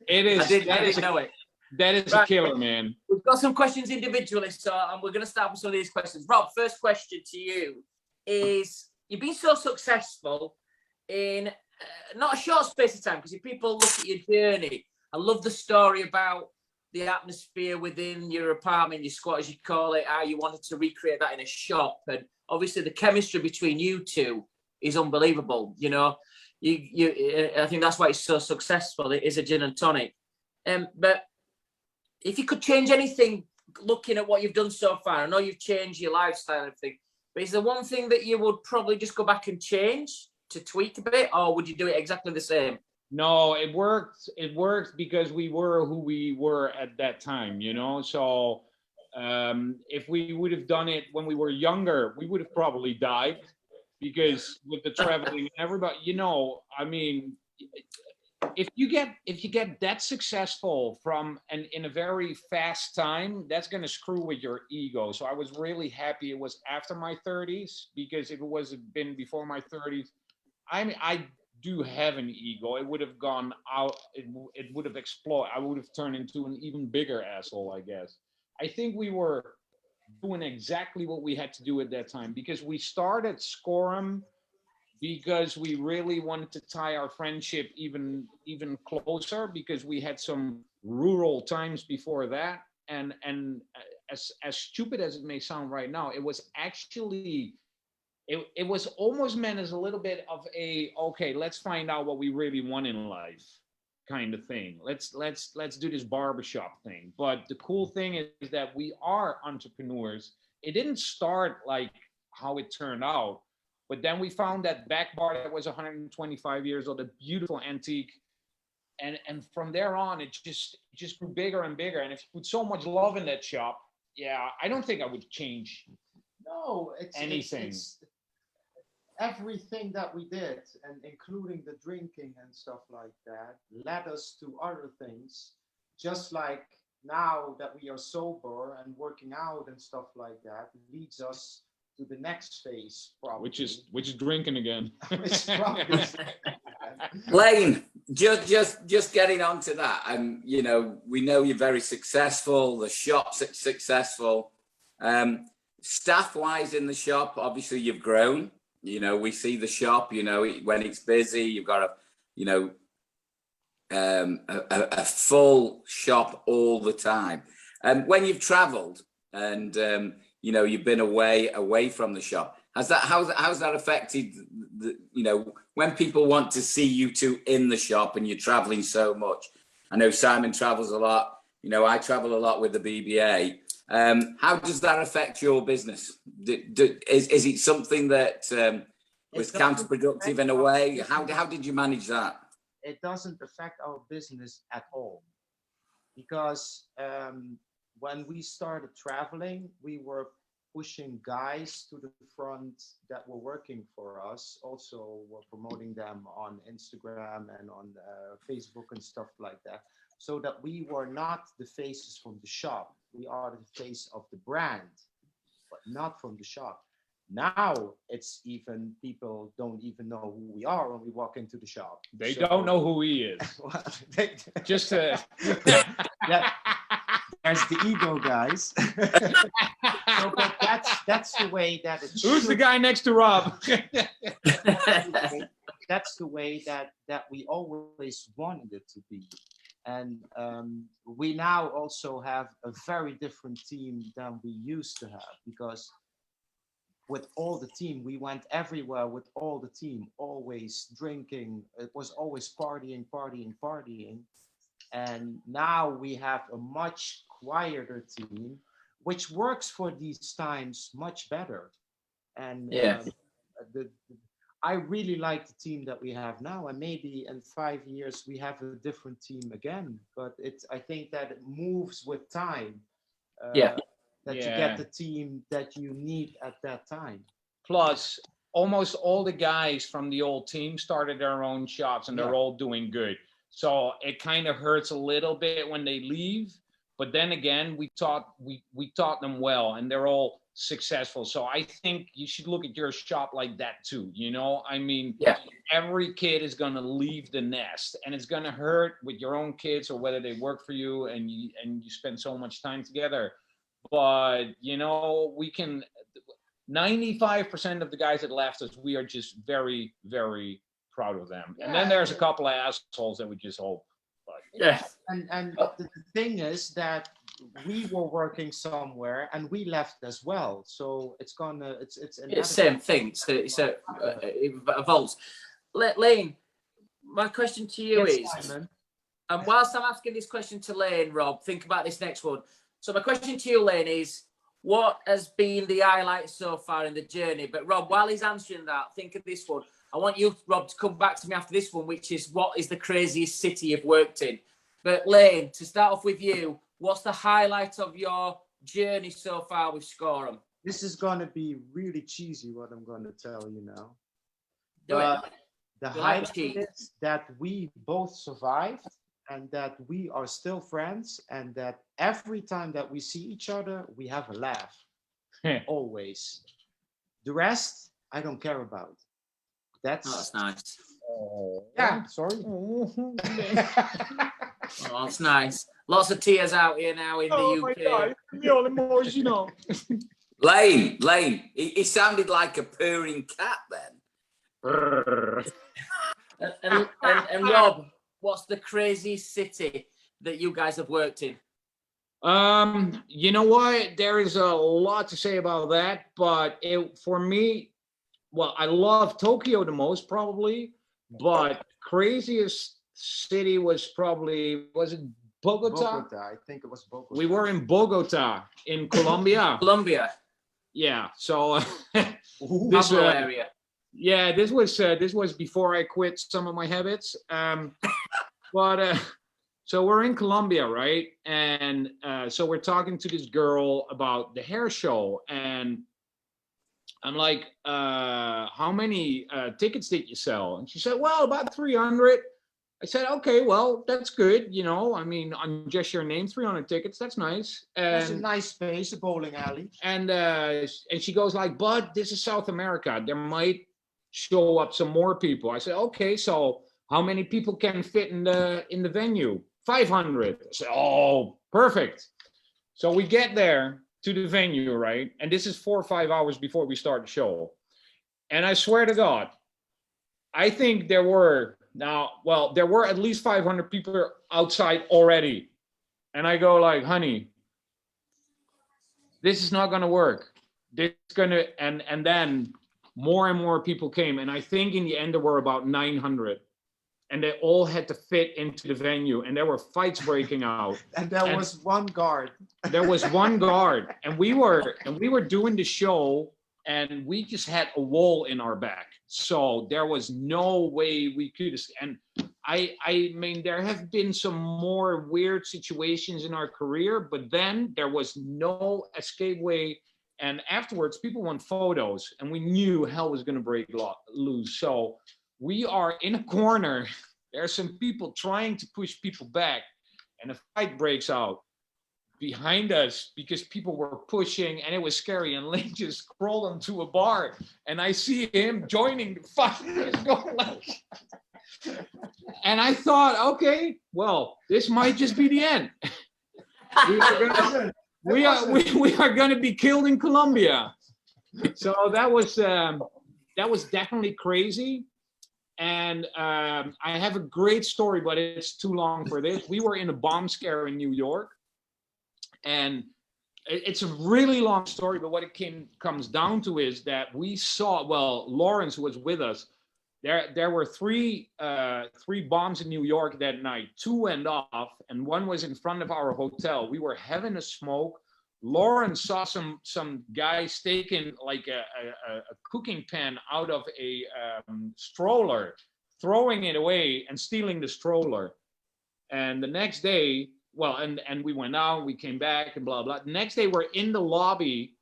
It is. I didn't know it. That is a killer, man. We've got some questions individually, and we're going to start with some of these questions. Rob, first question to you is: you've been so successful in not a short space of time, because if people look at your journey, I love the story about the atmosphere within your apartment, your squat, as you call it, how you wanted to recreate that in a shop, and obviously the chemistry between you two is unbelievable. You know, I think that's why it's so successful. It is a gin and tonic. But if you could change anything, looking at what you've done so far, I know you've changed your lifestyle and everything, but is there one thing that you would probably just go back and change to tweak a bit, or would you do it exactly the same? No, it worked. It worked because we were who we were at that time, you know? So if we would have done it when we were younger, we would have probably died, because with the traveling and everybody, you know, I mean, if you get that successful in a very fast time, that's going to screw with your ego. So I was really happy it was after my 30s, because if it was been before my 30s, I do have an ego. It would have gone out. It would have exploded. I would have turned into an even bigger asshole, I guess. I think we were doing exactly what we had to do at that time, because we started Schorem because we really wanted to tie our friendship even closer, because we had some rural times before that. And as stupid as it may sound right now, it was actually, it was almost meant as a little bit of okay, let's find out what we really want in life. kind of thing. Let's do this barbershop thing. But the cool thing is that we are entrepreneurs. It didn't start like how it turned out, but then we found that back bar that was 125 years old, a beautiful antique. And from there on, it just grew bigger and bigger. And if you put so much love in that shop, yeah, I don't think I would change anything. It's everything that we did, and including the drinking and stuff like that, led us to other things. Just like now that we are sober and working out and stuff like that, leads us to the next phase, probably. Which is drinking again. Which probably Leen, just getting onto that, and you know, we know you're very successful. The shop's successful. Staff-wise in the shop, obviously you've grown. You know, we see the shop. You know, when it's busy, you've got a full shop all the time. And when you've travelled and you know, you've been away from the shop, how's that affected the, you know, when people want to see you two in the shop and you're traveling so much? I know Simon travels a lot, you know, I travel a lot with the BBA. How does that affect your business? Is it something that was counterproductive in a way? How did you manage that? It doesn't affect our business at all, because when we started traveling, we were pushing guys to the front that were working for us. Also, we're promoting them on Instagram and on Facebook and stuff like that, so that we were not the faces from the shop. We are the face of the brand, but not from the shop. Now it's even, people don't even know who we are when we walk into the shop. They don't know who he is. Just to... There's the ego, guys. So, but that's the way that it should. Who's the guy next to Rob? That's the way that we always wanted it to be. And we now also have a very different team than we used to have, because with all the team, we went everywhere with all the team, always drinking. It was always partying. And now we have a much quieter team, which works for these times much better. And yeah, I really like the team that we have now, and maybe in 5 years we have a different team again. But I think that it moves with time. That you get the team that you need at that time. Plus, almost all the guys from the old team started their own shops, and they're all doing good. So it kind of hurts a little bit when they leave. But then again, we taught them well, and they're all successful. So I think you should look at your shop like that too. You know, I mean, every kid is going to leave the nest, and it's going to hurt with your own kids, or whether they work for you and you spend so much time together. But, you know, we can, 95% of the guys that left us, we are just very, very proud of them. And then there's a couple of assholes that we just hope. But, And the thing is that we were working somewhere and we left as well. So it's the same thing. It evolves. Leen, my question to you is, Simon. and whilst I'm asking this question to Leen, Rob, think about this next one. So my question to you, Leen, is what has been the highlight so far in the journey? But Rob, while he's answering that, think of this one. I want you, Rob, to come back to me after this one, which is, what is the craziest city you've worked in? But Leen, to start off with you, what's the highlight of your journey so far with Schorem? This is going to be really cheesy, what I'm going to tell you now. The highlight is that we both survived, and that we are still friends, and that every time that we see each other, we have a laugh. Always. The rest, I don't care about. That's nice. Yeah, sorry. Oh, that's nice. Lots of tears out here now in the UK. My God, you're emotional. Leen, he sounded like a purring cat then. and Rob, what's the craziest city that you guys have worked in? You know what? There is a lot to say about that, but for me, well, I love Tokyo the most probably, but craziest city was probably, was it Bogota? Bogota, I think it was Bogota. We were in Bogota, in Colombia. Colombia, Yeah, so Ooh, this Pablo area. yeah, this was before I quit some of my habits. But so we're in Colombia, right? And so we're talking to this girl about the hair show, and I'm like, how many tickets did you sell? And she said, well, about 300. I said, okay, well, that's good. You know, I mean, on just your name, 300 tickets. That's nice. that's a And nice space, a bowling alley. and she goes like, but this is South America. There might show up some more people. I said, okay, so how many people can fit in the venue? 500. I said, oh, perfect. So we get there to the venue, right? And this is 4 or 5 hours before we start the show. And I swear to God, I think there were at least 500 people outside already. And I go like, honey, this is not gonna work. This is gonna, and then more and more people came. And I think in the end there were about 900. And they all had to fit into the venue, and there were fights breaking out. And there was one guard. There was one guard, and we were doing the show, and we just had a wall in our back, so there was no way we could. And I mean, there have been some more weird situations in our career, but then there was no escape way. And afterwards, people want photos, and we knew hell was going to break loose. So we are in a corner. There are some people trying to push people back, and a fight breaks out behind us because people were pushing, and it was scary. And Leen just crawled onto a bar, and I see him joining the fight. Going like, and I thought, okay, well, this might just be the end. We are going to be killed in Colombia. So that was definitely crazy. And I have a great story, but it's too long for this. We were in a bomb scare in New York, and it's a really long story, but what it comes down to is that we saw, well, Lawrence, who was with us, there were three bombs in New York that night. 2 went off, and 1 was in front of our hotel. We were having a smoke. Lawrence saw some guy staking like a cooking pan out of a stroller, throwing it away and stealing the stroller. And the next day, well, and we went out, we came back and blah, blah. The next day we're in the lobby,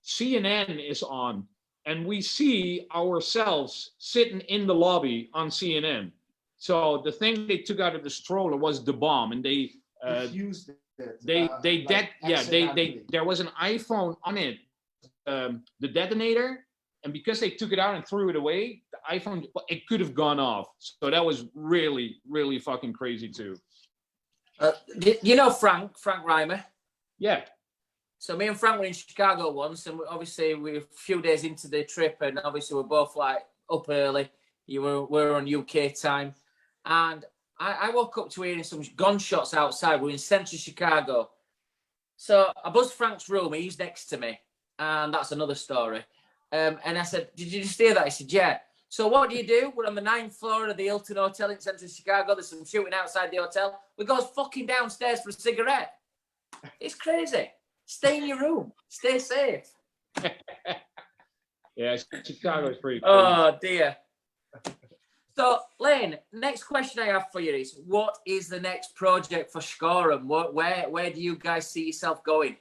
CNN is on, and we see ourselves sitting in the lobby on CNN. So the thing they took out of the stroller was the bomb, and they Used it. There was an iPhone on it, the detonator, and because they took it out and threw it away, the iPhone, it could have gone off. So that was really, really fucking crazy too. You know Frank Reimer? Yeah. So me and Frank were in Chicago once, and obviously we were a few days into the trip, and obviously we're both like up early. We're on UK time, and I woke up to hearing some gunshots outside. We're in central Chicago. So I buzzed Frank's room. He's next to me. And that's another story. And I said, did you just hear that? He said, yeah. So what do? We're on the 9th floor of the Hilton Hotel in central Chicago. There's some shooting outside the hotel. We go fucking downstairs for a cigarette. It's crazy. Stay in your room. Stay safe. Yeah, Chicago's pretty crazy. Oh, dear. So, Leen, next question I have for you is, what is the next project for Schorem? Where do you guys see yourself going?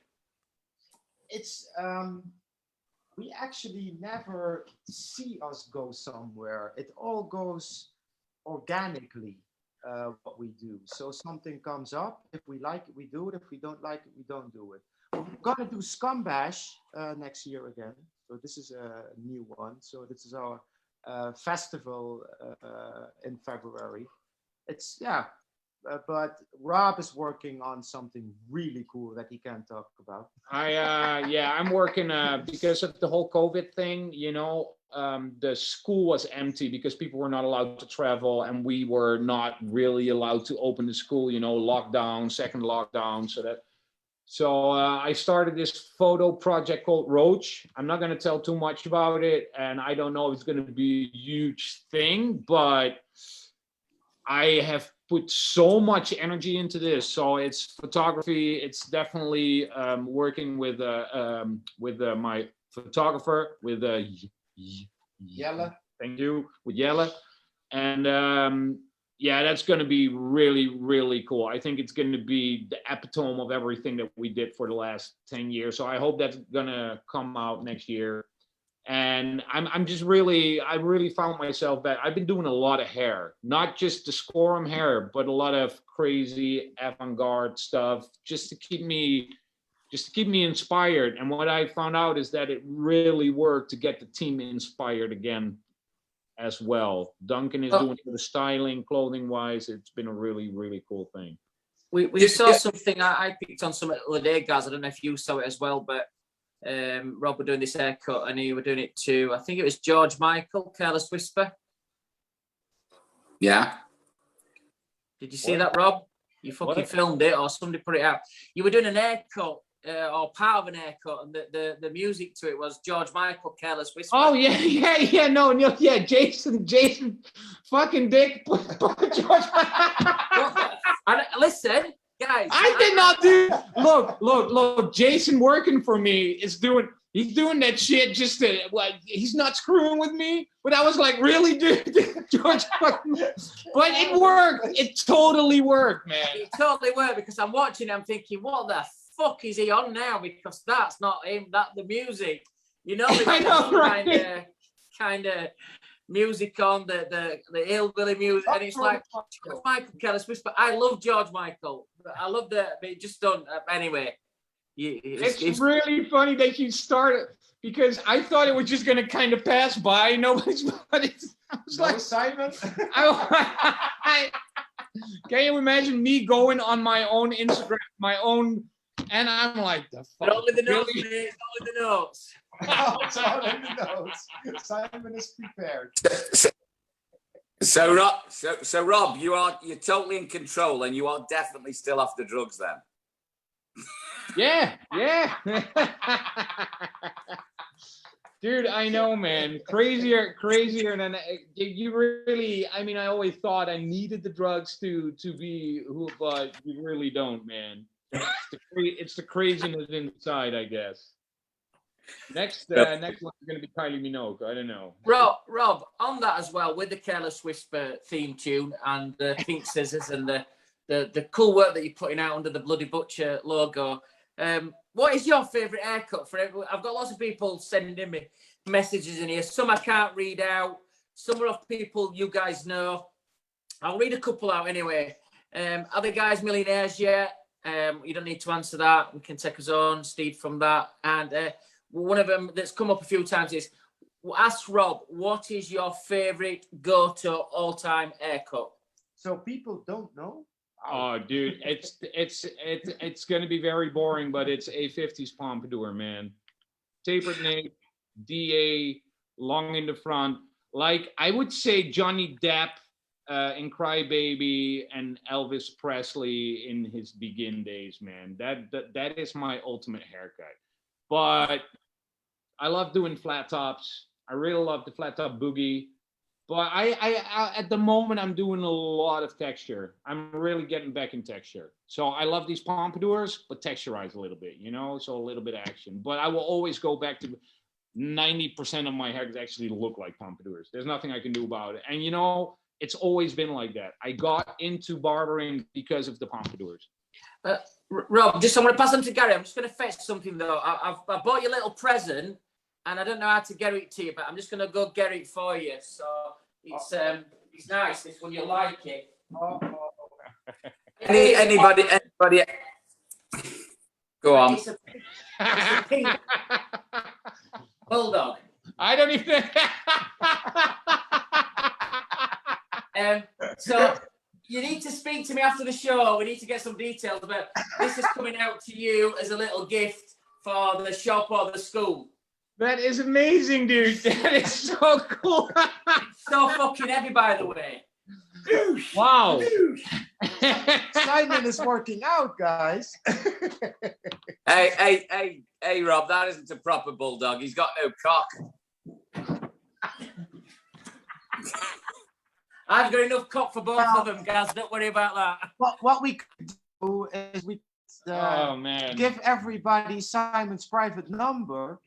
It's we actually never see us go somewhere. It all goes organically, what we do. So something comes up. If we like it, we do it. If we don't like it, we don't do it. We're gonna do Scum Bash next year again. So this is a new one. So this is our festival in February. It's but Rob is working on something really cool that he can't talk about. I'm working because of the whole COVID thing, you know, the school was empty because people were not allowed to travel, and we were not really allowed to open the school, you know, lockdown, second lockdown. So I started this photo project called Roach. I'm not going to tell too much about it, and I don't know if it's going to be a huge thing, but I have put so much energy into this. So it's photography. It's definitely working with my photographer, with Jelle. Thank you, with Jelle. And yeah, that's going to be really, really cool. I think it's going to be the epitome of everything that we did for the last 10 years. So I hope that's going to come out next year. And I'm just really, I really found myself that I've been doing a lot of hair, not just the Schorem hair, but a lot of crazy avant-garde stuff, just to keep me inspired. And what I found out is that it really worked to get the team inspired again as well. Duncan is doing the styling, clothing wise. It's been a really, really cool thing. We saw something, I picked on some of the day, guys. I don't know if you saw it as well, but Rob were doing this haircut and he were doing it to, I think it was George Michael, Careless Whisper. Yeah. Did you see that, Rob? You fucking filmed it, or somebody put it out. You were doing an haircut, or part of an haircut, and the music to it was George Michael, Careless Whisper. Oh yeah, no, Jason, fucking dick, George. Listen, guys. I did not do. Look. Jason working for me is doing. He's doing that shit just to, like, he's not screwing with me. But I was like, really, dude, George. But it worked. It totally worked, man. It totally worked, because I'm watching. I'm thinking, what the fuck is he on now? Because that's not him. That's the music. You know, I know, right? Kind of music on the hillbilly music, and it's like George Michael, Careless Whisper. I love George Michael. I love that, but it just don't. Anyway, it's really funny that you started, because I thought it was just going to kind of pass by. Nobody's. I was like, Simon. Can you imagine me going on my own Instagram, my own, and I'm like, the fuck. But only the notes, really? mate. Only the notes. It's all in the notes. Simon is prepared. So Rob, you're totally in control, and you are definitely still off the drugs then. Yeah. Dude, I know, man. Crazier than you really. I mean, I always thought I needed the drugs to be who, but you really don't, man. It's the craziness inside, I guess. Next one's gonna be Kylie Minogue. I don't know. Rob, on that as well, with the Careless Whisper theme tune and the pink scissors and the cool work that you're putting out under the Bloody Butcher logo. What is your favourite haircut for everyone? I've got lots of people sending me messages in here. Some I can't read out. Some are of people you guys know. I'll read a couple out anyway. Are the guys millionaires yet? You don't need to answer that. We can take us on, Steve, from that. And one of them that's come up a few times is, ask Rob, what is your favourite go-to all-time haircut? So people don't know? Oh, dude, it's gonna be very boring, but it's a 50s pompadour, man. Tapered nape, DA, long in the front. Like, I would say Johnny Depp in Cry Baby and Elvis Presley in his begin days, man. That is my ultimate haircut. But I love doing flat tops. I really love the flat top boogie. But I at the moment, I'm doing a lot of texture. I'm really getting back in texture. So I love these pompadours, but texturized a little bit, you know? So a little bit of action. But I will always go back to 90% of my hair actually look like pompadours. There's nothing I can do about it. And, you know, it's always been like that. I got into barbering because of the pompadours. Rob, just I'm going to pass on to Gary. I'm just going to fetch something, though. I bought you a little present, and I don't know how to get it to you, but I'm just going to go get it for you. So it's nice. This one, you like it. Anybody? Go on. It's a pink bulldog. I don't even. So you need to speak to me after the show. We need to get some details, but this is coming out to you as a little gift for the shop or the school. That is amazing, dude. That is so cool. It's so fucking heavy, by the way. Wow. Simon is working out, guys. Hey, Rob, that isn't a proper bulldog. He's got no cock. I've got enough cock for both of them, guys. Don't worry about that. What we could do is we Oh man. give everybody Simon's private number,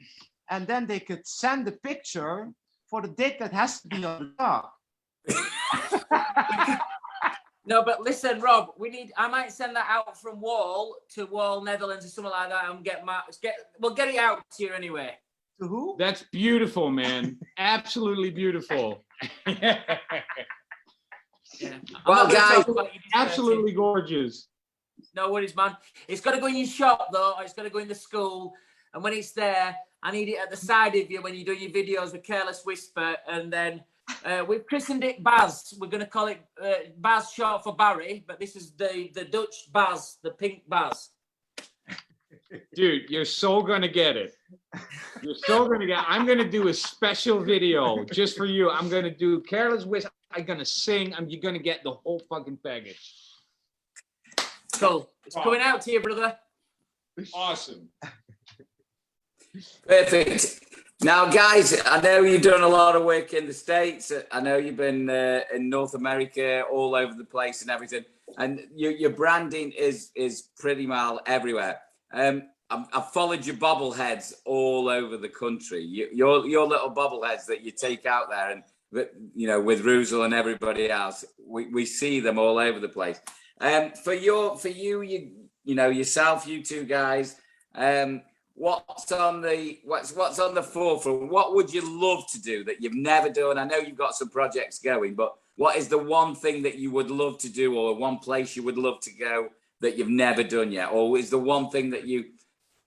and then they could send a picture for the dick that has to be on the top. No, but listen, Rob, I might send that out from Wahl to Wahl, Netherlands, or something like that, and we'll get it out to you anyway. To who? That's beautiful, man. Absolutely beautiful. Yeah. Well, guys, Absolutely gorgeous. No worries, man. It's got to go in your shop, though, or it's got to go in the school. And when it's there, I need it at the side of you when you're doing your videos with Careless Whisper. And then we've christened it Baz. We're going to call it Baz, short for Barry. But this is the Dutch Baz, the pink Baz. Dude, you're so going to get it. You're so going to get it. I'm going to do a special video just for you. I'm going to do Careless Whisper. I'm going to sing. You're going to get the whole fucking package. Cool. It's coming out to you, brother. Awesome. Perfect. Now, guys, I know you've done a lot of work in the States. I know you've been in North America, all over the place and everything. And your branding is pretty much everywhere. I've followed your bobbleheads all over the country. Your little bobbleheads that you take out there, and you know, with Ruzel and everybody else, we see them all over the place. For you, yourself, you two guys, what's on the forefront? What would you love to do that you've never done? I know you've got some projects going, but what is the one thing that you would love to do, or one place you would love to go that you've never done yet? Or is the one thing that you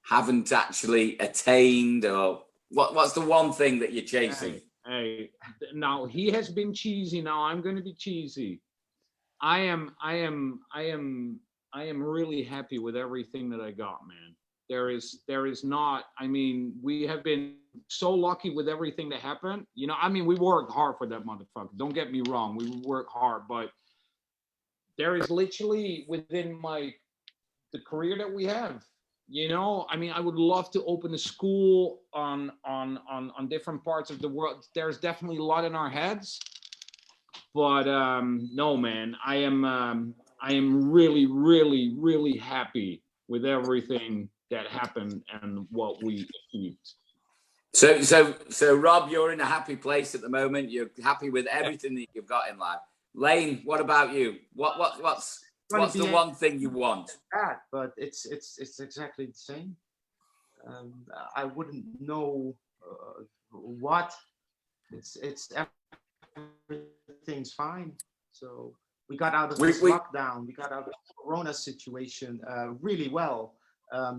haven't actually attained, or what's the one thing that you're chasing? Hey, now he has been cheesy. Now I'm going to be cheesy. I am really happy with everything that I got, man. There is not, I mean, we have been so lucky with everything that happened. You know, I mean, we worked hard for that motherfucker. Don't get me wrong. We work hard, but there is literally within the career that we have, you know, I mean, I would love to open a school on different parts of the world. There's definitely a lot in our heads, but no, man, I am really, really, really happy with everything that happened and what we achieved. So Rob, you're in a happy place at the moment. You're happy with everything that you've got in life. Leen, what about you? What's the one thing you want? But it's exactly the same. I wouldn't know what. It's everything's fine. So we got out of this lockdown. We got out of the Corona situation really well.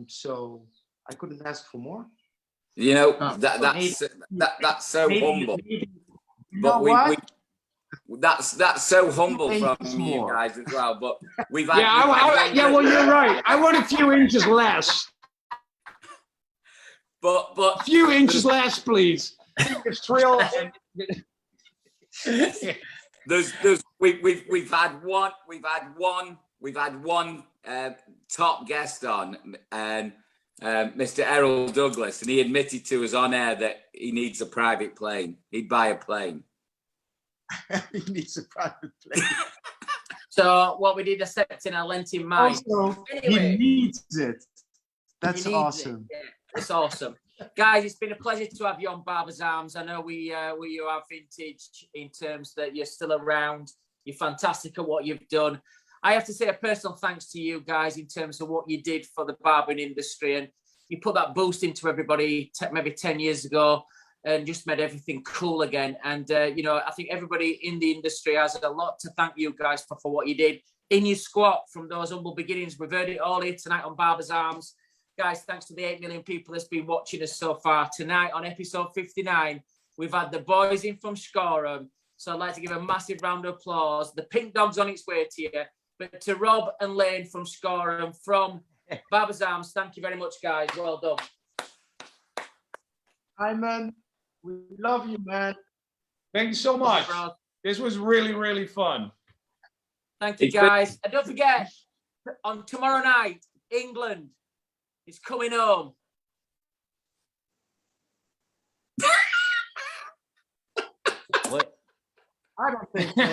So I couldn't ask for more. You know, that's so humble. But that's so humble from you guys as well. But we've had, well, you're right. I want a few inches less. But a few inches less, please. It's real. We've had one top guest on, and Mr. Errol Douglas, and he admitted to us on air that he needs a private plane. He'd buy a plane. He needs a private plane. So what we did, accepting, I lent him mine. Also, anyway, he needs it. That's awesome. Yeah, it's awesome. Guys, it's been a pleasure to have you on Barbers Arms. I know we are vintage in terms that you're still around. You're fantastic at what you've done. I have to say a personal thanks to you guys in terms of what you did for the barbering industry, and you put that boost into everybody maybe 10 years ago and just made everything cool again. And, you know, I think everybody in the industry has a lot to thank you guys for what you did in your squat from those humble beginnings. We've heard it all here tonight on Barbers Arms. Guys, thanks to the 8 million people that's been watching us so far. Tonight on episode 59, we've had the boys in from Schorem. So I'd like to give a massive round of applause. The pink dog's on its way to you. But to Rob and Leen from Schorem, from Barbers Arms, thank you very much, guys. Well done. Hi, man. We love you, man. Thank you so much. This was really, really fun. Thank you, guys. And don't forget, on tomorrow night, England is coming home. What? I don't think so.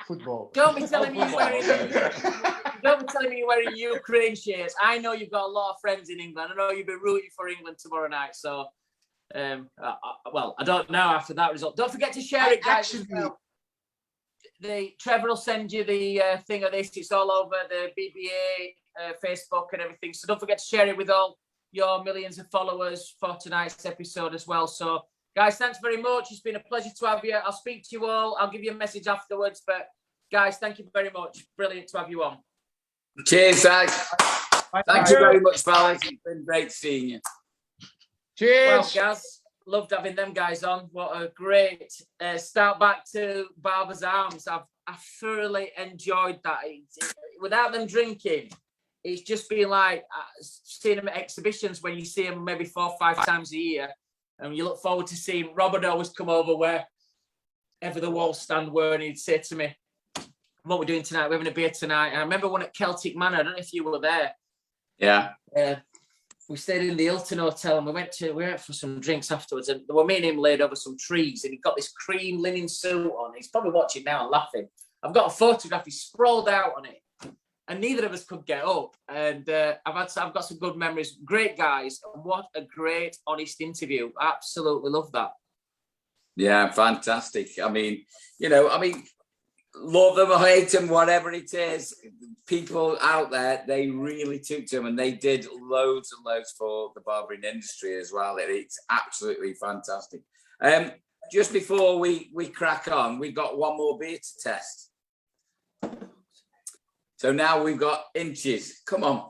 Football. Don't be telling me you're wearing Ukraine shirts. I know you've got a lot of friends in England. I know you've been rooting for England tomorrow night. So, well, I don't know after that result. Don't forget to share it, guys. Trevor will send you the thing of this. It's all over the BBA Facebook and everything. So don't forget to share it with all your millions of followers for tonight's episode as well. So, guys, thanks very much. It's been a pleasure to have you. I'll speak to you all. I'll give you a message afterwards. But, guys, thank you very much. Brilliant to have you on. Cheers, guys. Thank you very much, fellas. It's been great seeing you. Cheers. Well, guys, loved having them guys on. What a great start back to Barbers Arms. I thoroughly enjoyed that. Without them drinking, it's just been like seeing them at exhibitions when you see them maybe 4 or 5 times a year. And you look forward to seeing Robert always come over wherever the wall stand were, and he'd say to me, what we're doing tonight, we're having a beer tonight. And I remember one at Celtic Manor. I don't know if you were there. Yeah. We stayed in the Hilton Hotel and we went for some drinks afterwards. And me and him laid over some trees, and he got this cream linen suit on. He's probably watching now and laughing. I've got a photograph. He sprawled out on it, and neither of us could get up. And I've got some good memories. Great guys. And what a great, honest interview. Absolutely love that. Yeah, fantastic. I mean, love them or hate them, whatever it is, people out there, they really took to them, and they did loads and loads for the barbering industry as well. It's absolutely fantastic. Just before we crack on, we've got one more beer to test. So now we've got inches. Come on,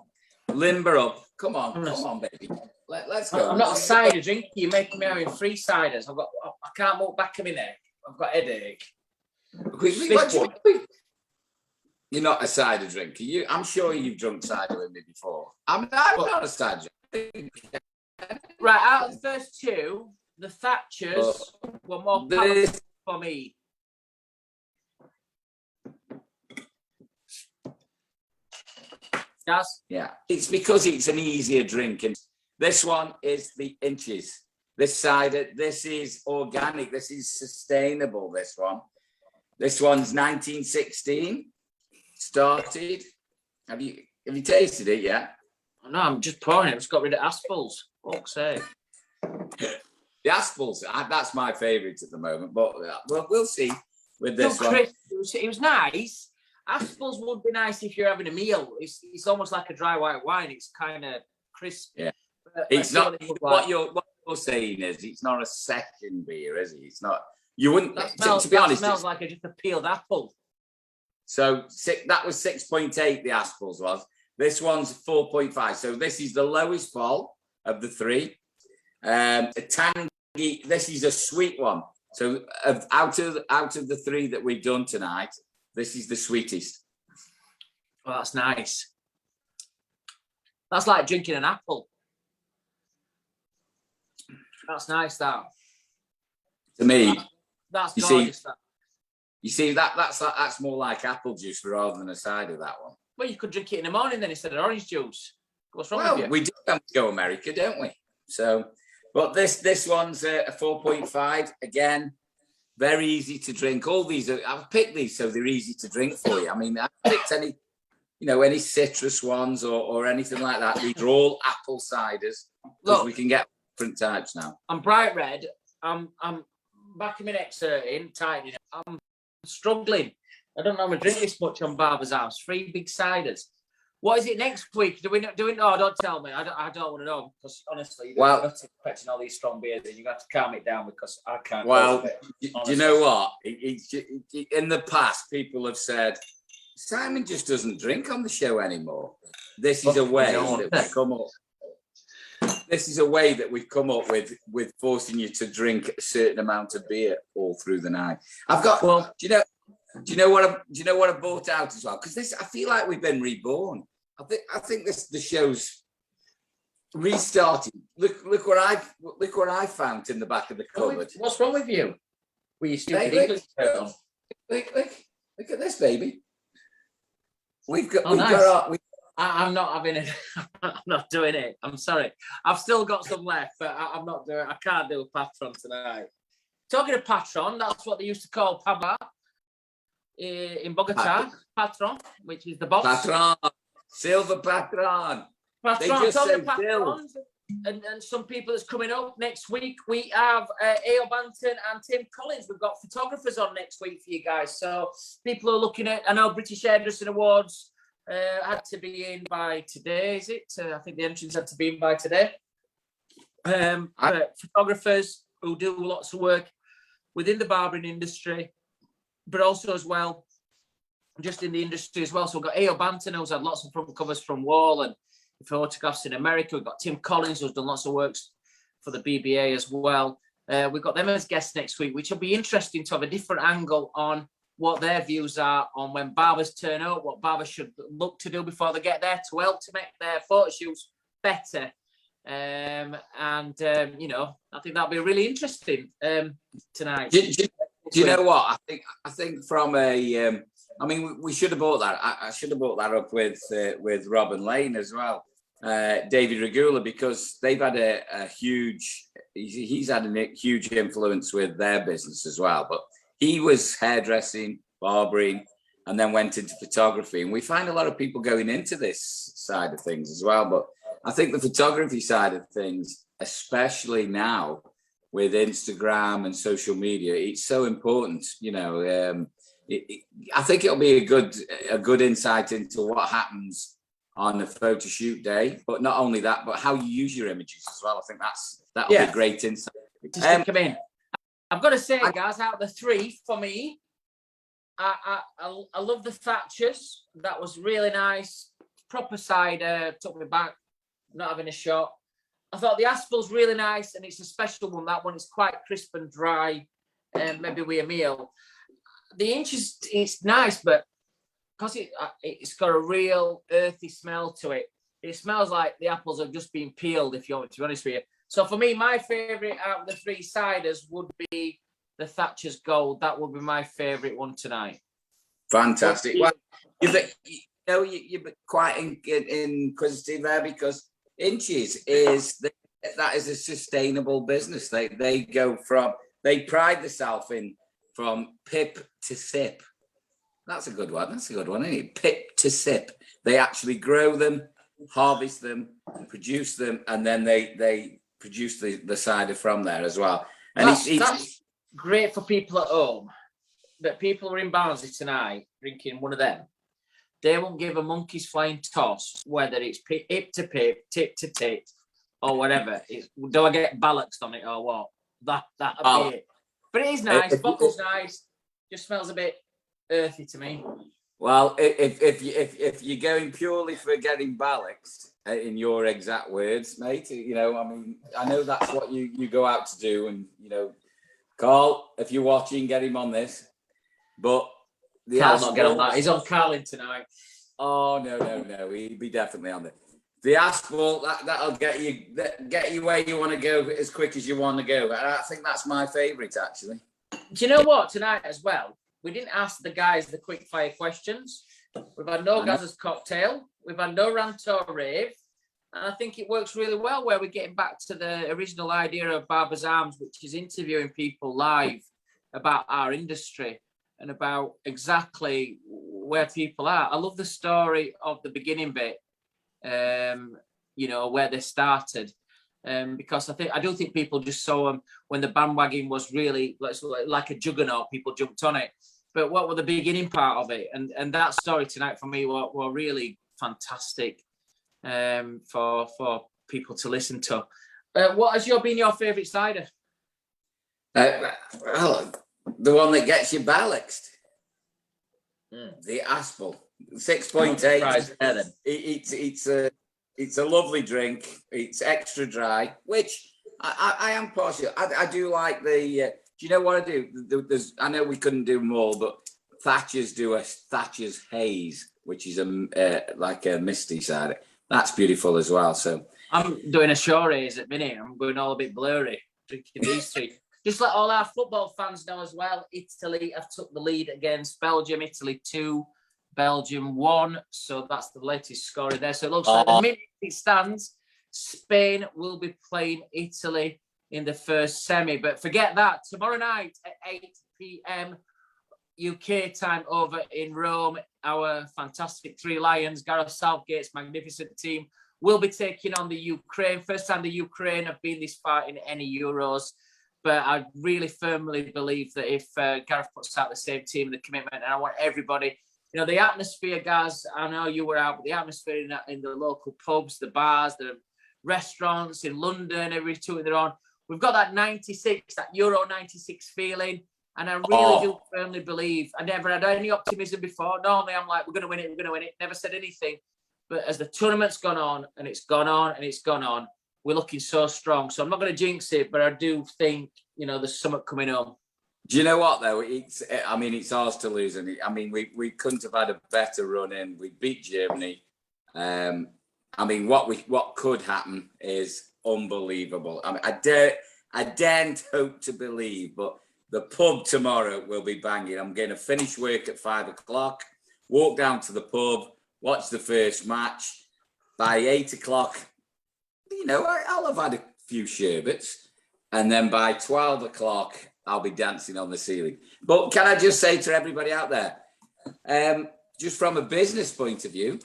limber up. Come on, baby. Let's go. I'm not a cider drinker. You're making me having 3 ciders. I can't walk back in my neck. I've got a headache. You're not a cider drinker. I'm sure you've drunk cider with me before. I'm not a cider drinker. Right, out of the first 2, the Thatchers were more palatable for me. Yes? Yeah, it's because it's an easier drink. And this one is the inches. This cider, this is organic. This is sustainable, this one. This one's 1916, started. Have you tasted it yet? No, I'm just pouring it. It's got rid of aspals. Fuck's sake. The aspals, that's my favourite at the moment, but we'll see with this one. Crisp. It was nice. Aspals would be nice if you're having a meal. It's almost like a dry white wine. It's kind of crisp. Yeah. It's not, what you're saying is it's not a second beer, is it? It's not. You wouldn't, to be honest. It smells like just a peeled apple. So that was 6.8, the Aspals was. This one's 4.5. So this is the lowest vol of the 3. A tangy, this is a sweet one. So out of the 3 that we've done tonight, this is the sweetest. Well, that's nice. That's like drinking an apple. That's nice, that. To me. That's gorgeous. You see that's more like apple juice rather than a cider, that one. Well, you could drink it in the morning then instead of orange juice. What's wrong with you? We do go America, don't we? So, but this one's a 4.5. Again, very easy to drink. All these I've picked these so they're easy to drink for you. I mean, I've picked any citrus ones or anything like that. These are all apple ciders. Look, we can get different types now. I'm bright red. I'm back in my neck tightening. I'm struggling. I don't normally drink this much on Barbers Arms. 3 big ciders. What is it next week? Do we know? No, don't tell me. I don't want to know, because honestly, you're expecting all these strong beers, and you got to calm it down because I can't. Well, do you know what? In the past, people have said Simon just doesn't drink on the show anymore. This is a way that we've come up. This is a way that we've come up with forcing you to drink a certain amount of beer all through the night. I've got. Well, do you know what I bought out as well? Because I feel like we've been reborn. I think the show's restarted. Look what I found in the back of the cupboard. What's wrong with you? Were you stupid English? Look at this, baby. We've got. I'm not having it. I'm not doing it. I'm sorry. I've still got some left, but I'm not doing it. I can't do a patron tonight. Talking of patron, that's what they used to call Pablo in Bogota. Patron, which is the boss. Patron, silver patron. They Patron, just talking say of patrons and some people that's coming up next week. We have A.O. Banton and Tim Collins. We've got photographers on next week for you guys. So people are looking at, I know British Hairdressing Awards had to be in by today, is it? I think the entrance had to be in by today. Photographers who do lots of work within the barbering industry, but also as well, just in the industry as well. So we've got A.O. Banton, who's had lots of front covers from Wahl and photographs in America. We've got Tim Collins, who's done lots of works for the BBA as well. We've got them as guests next week, which will be interesting to have a different angle on what their views are on when barbers turn up, what barbers should look to do before they get there to help to make their photo shoots better. You know, I think that'll be really interesting tonight. Do you know what? I think from a, I mean, we should have brought that. I should have brought that up with Rob and Leen as well, David Regula, because they've had a huge. He's had a huge influence with their business as well. But he was hairdressing, barbering, and then went into photography. And we find a lot of people going into this side of things as well. But I think the photography side of things, especially now with Instagram and social media, it's so important. You know, I think it'll be a good insight into what happens on a photo shoot day. But not only that, but how you use your images as well. I think that'll be a great insight. Just come in. I've got to say, guys, out of the three for me, I love the Thatchers. That was really nice. Proper cider, took me back, not having a shot. I thought the Aspel's really nice, and it's a special one. That one is quite crisp and dry, and maybe with a meal. The Inches, it's nice, but because it's got a real earthy smell to it. It smells like the apples have just been peeled, if you want to be honest with you. So for me, my favourite out of the three ciders would be the Thatcher's Gold. That would be my favourite one tonight. Fantastic. Well, you're quite inquisitive there, because Inches that is a sustainable business. They pride themselves in from pip to sip. That's a good one. That's a good one, isn't it? Pip to sip. They actually grow them, harvest them, produce them, and then they produce the cider from there as well. And that's great for people at home. That people are in Barnsley tonight drinking one of them. They won't give a monkey's flying toss whether it's hip to pip, tip to tit, or whatever. Do I get bollocks on it or what? That'll be it. But it is nice. Bottle's nice. Just smells a bit earthy to me. Well, if you're going purely for getting bollocks, in your exact words, mate, you know, I mean, I know that's what you go out to do, and you know, Carl, if you're watching, get him on this. But Carl's not getting on that. He's on Carlin tonight. Oh no, he'd be definitely on there. The asphalt that'll get you where you want to go as quick as you want to go. And I think that's my favourite, actually. Do you know what? Tonight as well, we didn't ask the guys the quick fire questions. We've had no Gazza's cocktail. We've had no rant or rave. And I think it works really well where we're getting back to the original idea of Barbers Arms, which is interviewing people live about our industry and about exactly where people are. I love the story of the beginning bit, you know, where they started. Because I do think people just saw them when the bandwagon was really like a juggernaut. People jumped on it. But what were the beginning part of it? And that story tonight for me were really fantastic for people to listen to. What has been your favourite cider? Well, the one that gets you balanced. The Aspel, 6.8. It's a lovely drink. It's extra dry, which I am partial. I do like the. Do you know what I do? I know we couldn't do more, but Thatcher's do a Thatcher's Haze, which is like a misty cider. That's beautiful as well. So I'm doing a Schorem at the minute. I'm going all a bit blurry drinking these three. Just let all our football fans know as well, Italy have took the lead against Belgium. Italy 2, Belgium 1. So that's the latest scoring there. So it looks like the minute it stands, Spain will be playing Italy in the first semi. But forget that. Tomorrow night at 8 p.m. UK time over in Rome, our fantastic Three Lions, Gareth Southgate's magnificent team, will be taking on the Ukraine. First time the Ukraine have been this far in any Euros. But I really firmly believe that if Gareth puts out the same team, the commitment, and I want everybody, you know, the atmosphere, guys, I know you were out, but the atmosphere in the local pubs, the bars, the restaurants in London, every two in their own. We've got that 96, that Euro 96 feeling. And I really do firmly believe, I never had any optimism before. Normally I'm like, we're going to win it, we're going to win it. Never said anything. But as the tournament's gone on and it's gone on and it's gone on, we're looking so strong. So I'm not going to jinx it, but I do think, you know, there's something coming on. Do you know what, though? It's ours to lose. And I mean, we couldn't have had a better run in. We beat Germany. I mean, what could happen is unbelievable. I mean, I daren't hope to believe, but the pub tomorrow will be banging. I'm going to finish work at 5 o'clock, walk down to the pub, watch the first match. By 8 o'clock, you know, I'll have had a few sherbets. And then by 12 o'clock, I'll be dancing on the ceiling. But can I just say to everybody out there, just from a business point of view,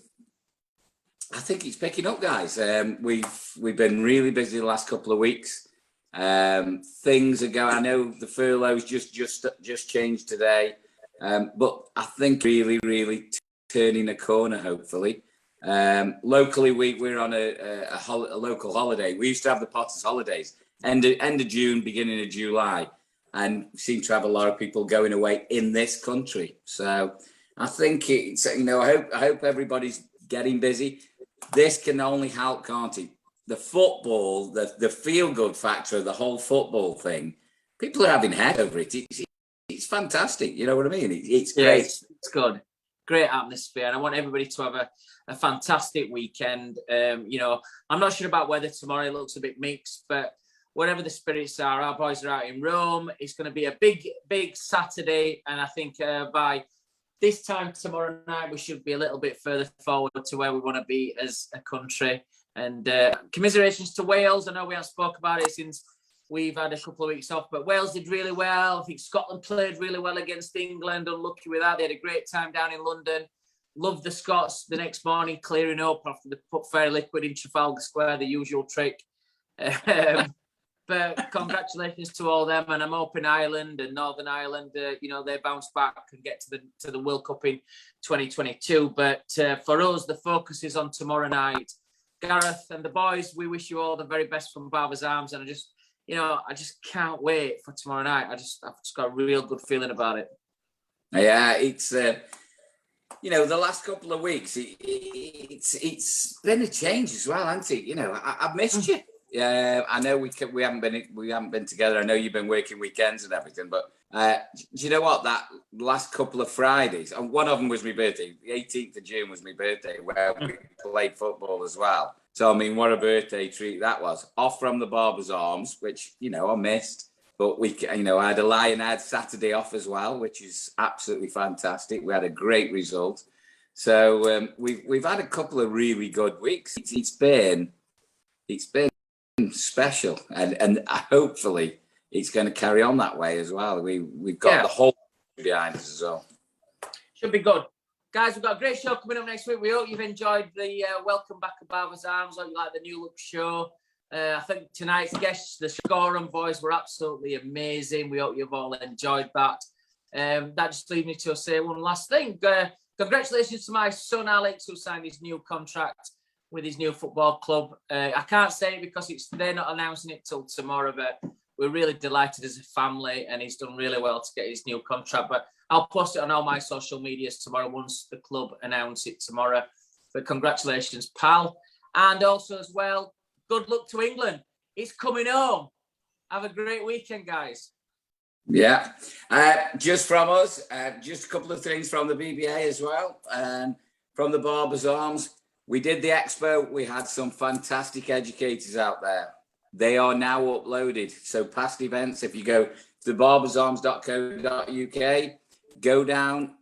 I think it's picking up, guys. We've been really busy the last couple of weeks. Things are going. I know the furloughs just changed today, but I think really turning a corner. Hopefully, locally we're on a local holiday. We used to have the Potters holidays end of June, beginning of July, and seem to have a lot of people going away in this country. So I think it's, you know, I hope everybody's getting busy. This can only help, can't it? The football, the feel-good factor of the whole football thing, people are having head over it. It's fantastic. You know what I mean? It's great. Yeah, it's good. Great atmosphere. And I want everybody to have a fantastic weekend. You know, I'm not sure about weather tomorrow. It looks a bit mixed, but whatever the spirits are, our boys are out in Rome. It's going to be a big Saturday. And I think by this time tomorrow night, we should be a little bit further forward to where we want to be as a country. And commiserations to Wales. I know we haven't spoke about it since we've had a couple of weeks off, but Wales did really well. I think Scotland played really well against England. Unlucky with that. They had a great time down in London. Loved the Scots the next morning clearing up after they put fairy liquid in Trafalgar Square, the usual trick. But congratulations to all them, and I'm hoping Ireland and Northern Ireland, you know, they bounce back and get to the World Cup in 2022. But for us, the focus is on tomorrow night. Gareth and the boys, we wish you all the very best from Barbers Arms, and I just can't wait for tomorrow night. I've just got a real good feeling about it. Yeah, it's you know, the last couple of weeks, it's been a change as well, hasn't it? You know, I've missed you. Yeah, I know we haven't been together. I know you've been working weekends and everything, but do you know what? That last couple of Fridays, and one of them was my birthday. The 18th of June was my birthday, where we played football as well. So I mean, what a birthday treat that was. Off from the Barbers Arms, which, you know, I missed, but I had I had Saturday off as well, which is absolutely fantastic. We had a great result. So we've had a couple of really good weeks. It's been special, and hopefully it's going to carry on that way as well. We've got the whole behind us as well. Should be good, guys. We've got a great show coming up next week. We hope you've enjoyed the welcome back of Barbers Arms. Hope you like the new look show. I think tonight's guests, the Schorem boys, were absolutely amazing. We hope you've all enjoyed that. That just leaves me to say one last thing. Congratulations to my son Alex, who signed his new contract with his new football club. I can't say it because they're not announcing it till tomorrow, but we're really delighted as a family, and he's done really well to get his new contract. But I'll post it on all my social medias tomorrow once the club announce it tomorrow. But congratulations, pal. And also as well, good luck to England. It's coming home. Have a great weekend, guys. Yeah. Just from us, just a couple of things from the BBA as well. From the Barbers Arms. We did the expo. We had some fantastic educators out there. They are now uploaded. So past events, if you go to thebarbersarms.co.uk, go down,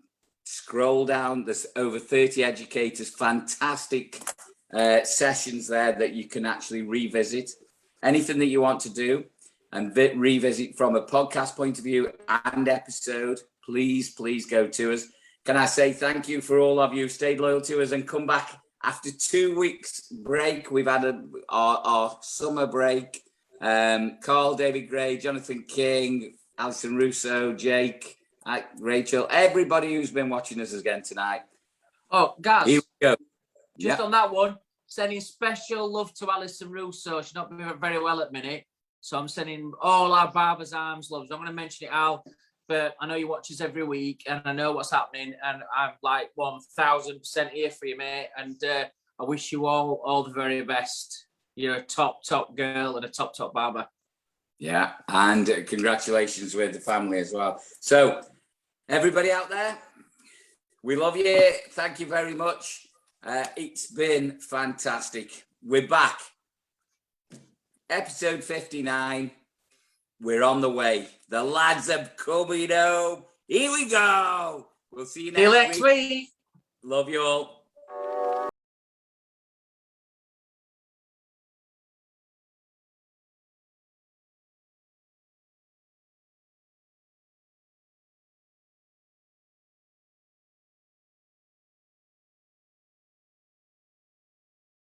scroll down. There's over 30 educators, fantastic sessions there that you can actually revisit. Anything that you want to do. and revisit from a podcast point of view and episode, please go to us. Can I say thank you for all of you who stayed loyal to us and come back after 2 weeks break. We've had our summer break. Carl, David Gray, Jonathan King, Alison Russo, Jake, Rachel, everybody who's been watching us again tonight. Oh, Gaz, here we go. Just on that one, sending special love to Alison Russo. She's not been very well at the minute. So I'm sending all our Barbers' Arms loves. I'm going to mention it, Al, but I know you watch us every week and I know what's happening. And I'm like 1000% here for you, mate. And I wish you all the very best. You're a top girl and a top barber. Yeah, and congratulations with the family as well. So everybody out there, we love you. Thank you very much. It's been fantastic. We're back. Episode 59. We're on the way. The lads are coming home. Here we go. We'll see you next week. See you next week. Love you all.